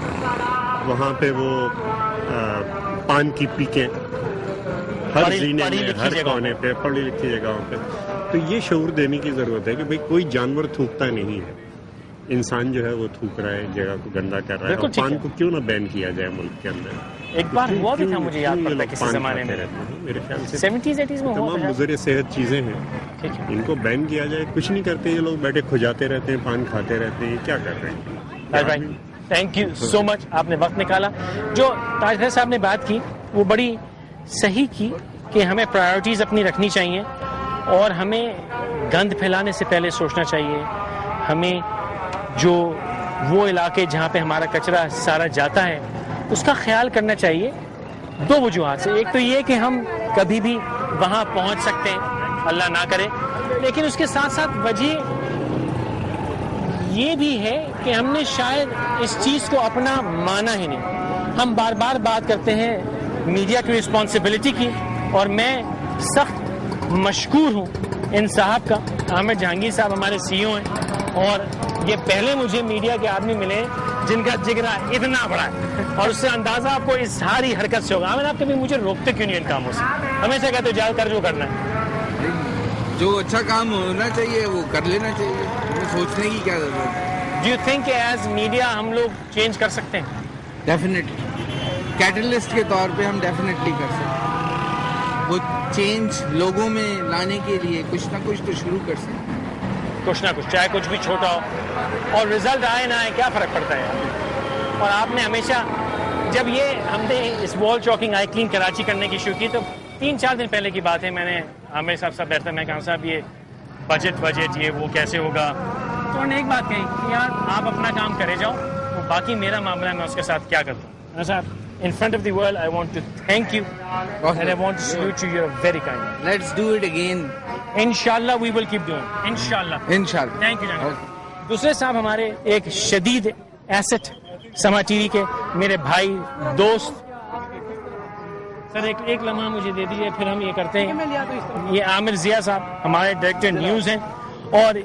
وہاں پہ وہ پان کی پیکیں ہر زینے میں, ہر کونے پہ, پڑھی لکھی جگہوں پہ. تو یہ شعور دینے کی ضرورت ہے کہ بھئی کوئی جانور تھوکتا نہیں ہے, انسان جو ہے وہ تھوک رہا ہے, جگہ کو گندا کر رہا ہے. اور پان کو کیوں نہ بین کیا جائے ملک کے اندر؟ ایک بار ہوا بھی تھا, مجھے یاد پڑتا ہے کسی زمانے میں, میرے خیال سے 70s 80s میں ہوا. تمام مضر صحت چیزیں ہیں, ان کو بین کیا جائے. کچھ نہیں کرتے یہ لوگ, بیٹھے کھجاتے رہتے ہیں, پان کھاتے رہتے ہیں. کیا کر رہے ہیں؟ تھینک یو سو مچ, آپ نے وقت نکالا. جو تاج حیدر صاحب نے بات کی وہ بڑی صحیح کی کہ ہمیں پرائیورٹیز اپنی رکھنی چاہیے اور ہمیں گند پھیلانے سے پہلے سوچنا چاہیے. ہمیں جو وہ علاقے جہاں پہ ہمارا کچرا سارا جاتا ہے اس کا خیال کرنا چاہیے. دو وجوہات سے, ایک تو یہ کہ ہم کبھی بھی وہاں پہنچ سکتے ہیں, اللہ نہ کرے, لیکن اس کے ساتھ ساتھ وجہ یہ بھی ہے کہ ہم نے شاید اس چیز کو اپنا مانا ہی نہیں. ہم بار بار بات کرتے ہیں میڈیا کی رسپانسبلٹی کی, اور میں سخت مشکور ہوں ان صاحب کا. احمد جہانگیر صاحب ہمارے سی او ہیں اور یہ پہلے مجھے میڈیا کے آدمی ملے جن کا جگرا اتنا بڑا ہے, اور اس سے اندازہ آپ کو اس ساری حرکت سے ہوگا. آپ کبھی مجھے روکتے کیوں نہیں ان کاموں سے؟ ہمیشہ کہتے جا کر جو کرنا ہے. جو اچھا کام ہونا چاہیے وہ کر لینا چاہیے, سوچنے کی کیا ضرورت ہے. Do you think as media ہم لوگ چینج کر سکتے ہیں؟ ڈیفینیٹلی کیٹلسٹ کے طور پہ ہم ڈیفینیٹلی کر سکتے ہیں. وہ چینج لوگوں میں لانے کے لیے کچھ نہ کچھ تو شروع کر سکتے ہیں. کچھ نہ کچھ, چاہے کچھ بھی چھوٹا ہو, اور رزلٹ آئے نہ آئے کیا فرق پڑتا ہے. اور آپ نے ہمیشہ, جب یہ ہم نے اس وال چاکنگ آئی کلین کراچی کرنے کی شروع کی تو 3-4 دن پہلے کی بات ہے, میں نے عامر صاحب سے بیٹھتا, میں کہا صاحب یہ بجٹ یہ وہ کیسے ہوگا, تو انہوں نے ایک بات کہی کہ یار آپ اپنا کام کرے جاؤ, وہ باقی میرا معاملہ ہے, میں اس کے ساتھ کیا کرتا ہوں. صاحب in front of the world I want to thank you and I want to salute you. You're very kind. Let's do it again. Inshallah we will keep doing. Inshallah. Thank you جناب. دوسرے صاحب ہمارے ایک شدید ایسٹ سما ٹی وی کے میرے بھائی دوست, سر ایک لمحہ مجھے دے دیجیے پھر ہم یہ کرتے ہیں. یہ عامر ضیاء صاحب ہمارے ڈائریکٹر نیوز ہیں, اور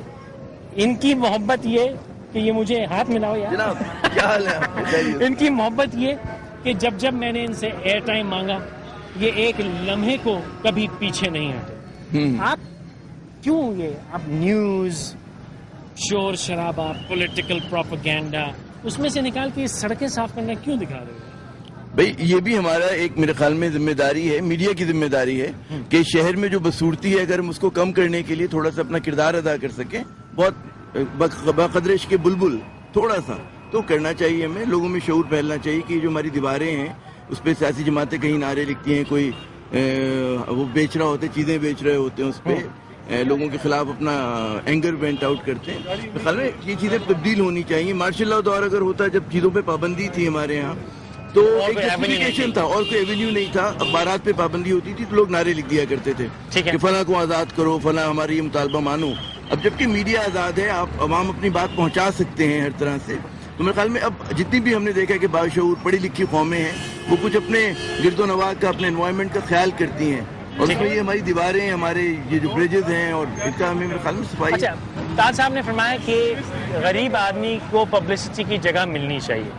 ان کی محبت یہ کہ یہ مجھے ہاتھ ملاؤ یار جناب, کیا حال ہے. ان کی محبت یہ کہ جب میں نے ان سے ایئر ٹائم مانگا, یہ ایک لمحے کو کبھی پیچھے نہیں ہٹے. آپ کیوں یہ آپ نیوز, شور شرابہ, پولیٹیکل پروپیگینڈا اس میں سے نکال کے سڑکیں صاف کرنا کیوں دکھا رہے ہو؟ بھائی یہ بھی ہمارا ایک میرے خیال میں ذمہ داری ہے, میڈیا کی ذمہ داری ہے کہ شہر میں جو بدصورتی ہے اگر ہم اس کو کم کرنے کے لیے تھوڑا سا اپنا کردار ادا کر سکیں, بہت بقدر عشق بلبل تھوڑا سا تو کرنا چاہیے. ہمیں لوگوں میں شعور پھیلنا چاہیے کہ جو ہماری دیواریں ہیں اس پہ سیاسی جماعتیں کہیں نعرے لکھتی ہیں, کوئی وہ بیچ رہا ہوتا ہے, چیزیں بیچ رہے ہوتے ہیں, اس پہ لوگوں کے خلاف اپنا اینگر وینٹ آؤٹ کرتے ہیں. خیال میں یہ چیزیں تبدیل ہونی چاہیے. مارشل لاء دور اگر ہوتا, جب چیزوں پہ پابندی تھی ہمارے یہاں تو ایک جسٹیفیکیشن تھا اور کوئی ایونیو نہیں تھا. اخبارات پہ پابندی ہوتی تھی تو لوگ نعرے لکھ دیا کرتے تھے کہ فلاں کو آزاد کرو, فلاں ہماری یہ مطالبہ مانو. اب جبکہ میڈیا آزاد ہے, آپ عوام اپنی بات پہنچا سکتے ہیں ہر طرح سے. تو میرے خیال میں اب جتنی بھی ہم نے دیکھا کہ باشعور پڑھی لکھی قومیں ہیں وہ کچھ اپنے گرد و نواح کا, اپنے انوائرمنٹ کا خیال کرتی ہیں, اور اس میں یہ ہماری دیواریں, ہمارے یہ جو بریجز ہیں, اور ان کا ہمیں میرے خیال میں صفائی. اچھا, تاج صاحب نے فرمایا کہ غریب آدمی کو پبلسٹی کی جگہ ملنی چاہیے,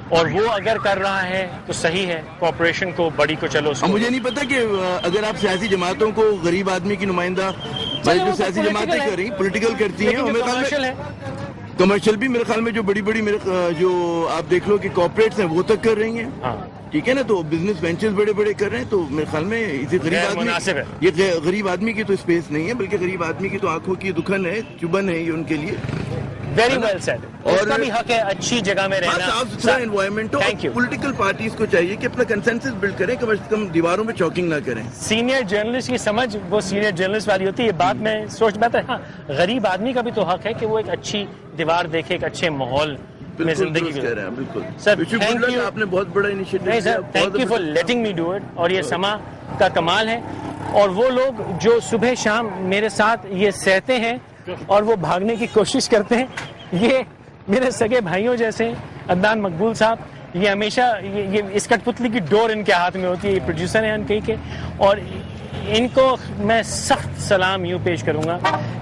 اور وہ اگر کر رہا ہے تو صحیح ہے, کارپوریشن کو بڑی کو چلو. مجھے نہیں پتا کہ اگر آپ سیاسی جماعتوں کو غریب آدمی کی نمائندہ جو سیاسی جماعتیں کر رہی پولیٹیکل کرتی ہیں, کمرشل بھی میرے خیال میں جو بڑی بڑی جو آپ دیکھ لو کہ کارپوریٹس ہیں وہ تک کر رہی ہیں, ٹھیک ہے نا, تو بزنس وینچرز بڑے بڑے کر رہے ہیں. تو میرے خیال میں اسے غریب آدمی کی تو اسپیس نہیں ہے, بلکہ غریب آدمی کی تو آنکھوں کی دکھن ہے, چبن ہے یہ ان کے لیے. Very well said. اس کا بھی حق ہے اچھی جگہ میں رہنا, صاف ستھرا انوائرمنٹ ہو. پولیٹیکل پارٹیز کو چاہیے کہ اپنا کنسنسس بلڈ کریں, کم از کم دیواروں میں چاکنگ نہ کریں. سینئر جرنلسٹ کی سمجھ وہ سینئر جرنلسٹ والی ہوتی ہے. یہ بات میں سوچ پاتا ہے. ہاں, غریب آدمی کا بھی تو حق ہے کہ وہ ایک اچھی دیوار دیکھے, ایک اچھے ماحول میں زندگی گزارے. بالکل سر, تھینک یو, آپ نے بہت بڑا انیشیٹو لیا. Thank you for letting me do it. اور یہ سما کا کمال ہے, اور وہ لوگ جو صبح شام میرے ساتھ یہ سہتے ہیں اور وہ بھاگنے کی کوشش کرتے ہیں, یہ میرے سگے بھائیوں جیسے عدنان مقبول صاحب, یہ ہمیشہ یہ اس کٹ پتلی کی ڈور ان کے ہاتھ میں ہوتی ہے. یہ پروڈیوسر ہیں ان کے, اور ان کو میں سخت سلام یوں پیش کروں گا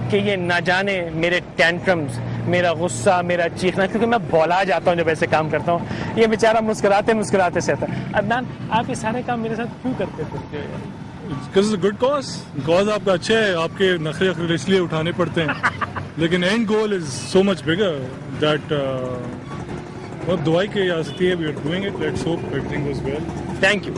کہ یہ نہ جانے میرے ٹینٹرمز, میرا غصہ, میرا چیخنا, کیونکہ میں بولا جاتا ہوں جب ایسے کام کرتا ہوں, یہ بیچارہ مسکراتے سہتا. عدنان, آپ یہ سارے کام میرے ساتھ کیوں کرتے تھے؟ گڈ کاز آپ کا اچھا ہے, آپ کے نخرے اس لیے اٹھانے پڑتے ہیں, لیکن and goal is so much bigger that بہت دعائی کی جا سکتی ہے. We are doing it, let's hope everything goes well. Thank you.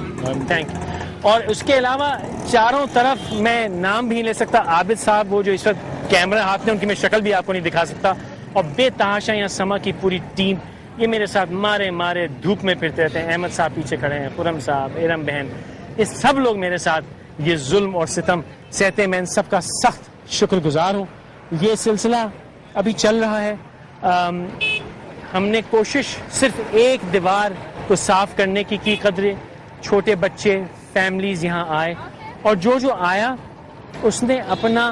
اور اس کے علاوہ چاروں طرف میں نام بھی لے سکتا. عابد صاحب وہ جو اس وقت کیمرہ ہاتھ میں, ان کی میں شکل بھی آپ کو نہیں دکھا سکتا, اور بے تحاشا یہاں سما کی پوری ٹیم یہ میرے ساتھ مارے دھوپ میں پھرتے رہتے ہیں. احمد صاحب پیچھے کھڑے ہیں, خرم صاحب, ارم بہن, یہ سب لوگ میرے ساتھ یہ ظلم اور ستم سہتے. میں ان سب کا سخت شکر گزار ہوں. یہ سلسلہ ابھی چل رہا ہے. ہم نے کوشش صرف ایک دیوار کو صاف کرنے کی قدرے. چھوٹے بچے, فیملیز یہاں آئے, اور جو آیا اس نے اپنا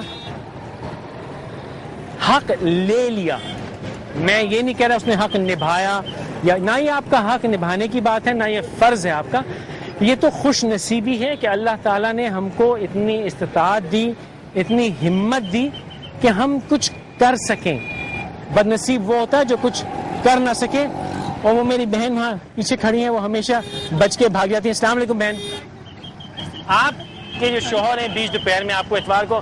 حق لے لیا. میں یہ نہیں کہہ رہا اس نے حق نبھایا, یا نہ یہ آپ کا حق نبھانے کی بات ہے, نہ یہ فرض ہے آپ کا. یہ تو خوش نصیبی ہے کہ اللہ تعالیٰ نے ہم کو اتنی استطاعت دی, اتنی ہمت دی کہ ہم کچھ کر سکیں. بد نصیب وہ ہوتا ہے جو کچھ کر نہ سکے. اور وہ میری بہن وہاں پیچھے کھڑی ہیں, وہ ہمیشہ بچ کے بھاگ جاتی ہیں. السلام علیکم بہن. آپ کے جو شوہر ہیں بیچ دوپہر میں آپ کو اتوار کو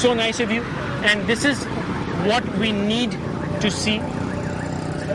So nice of you, and this is what we need to see.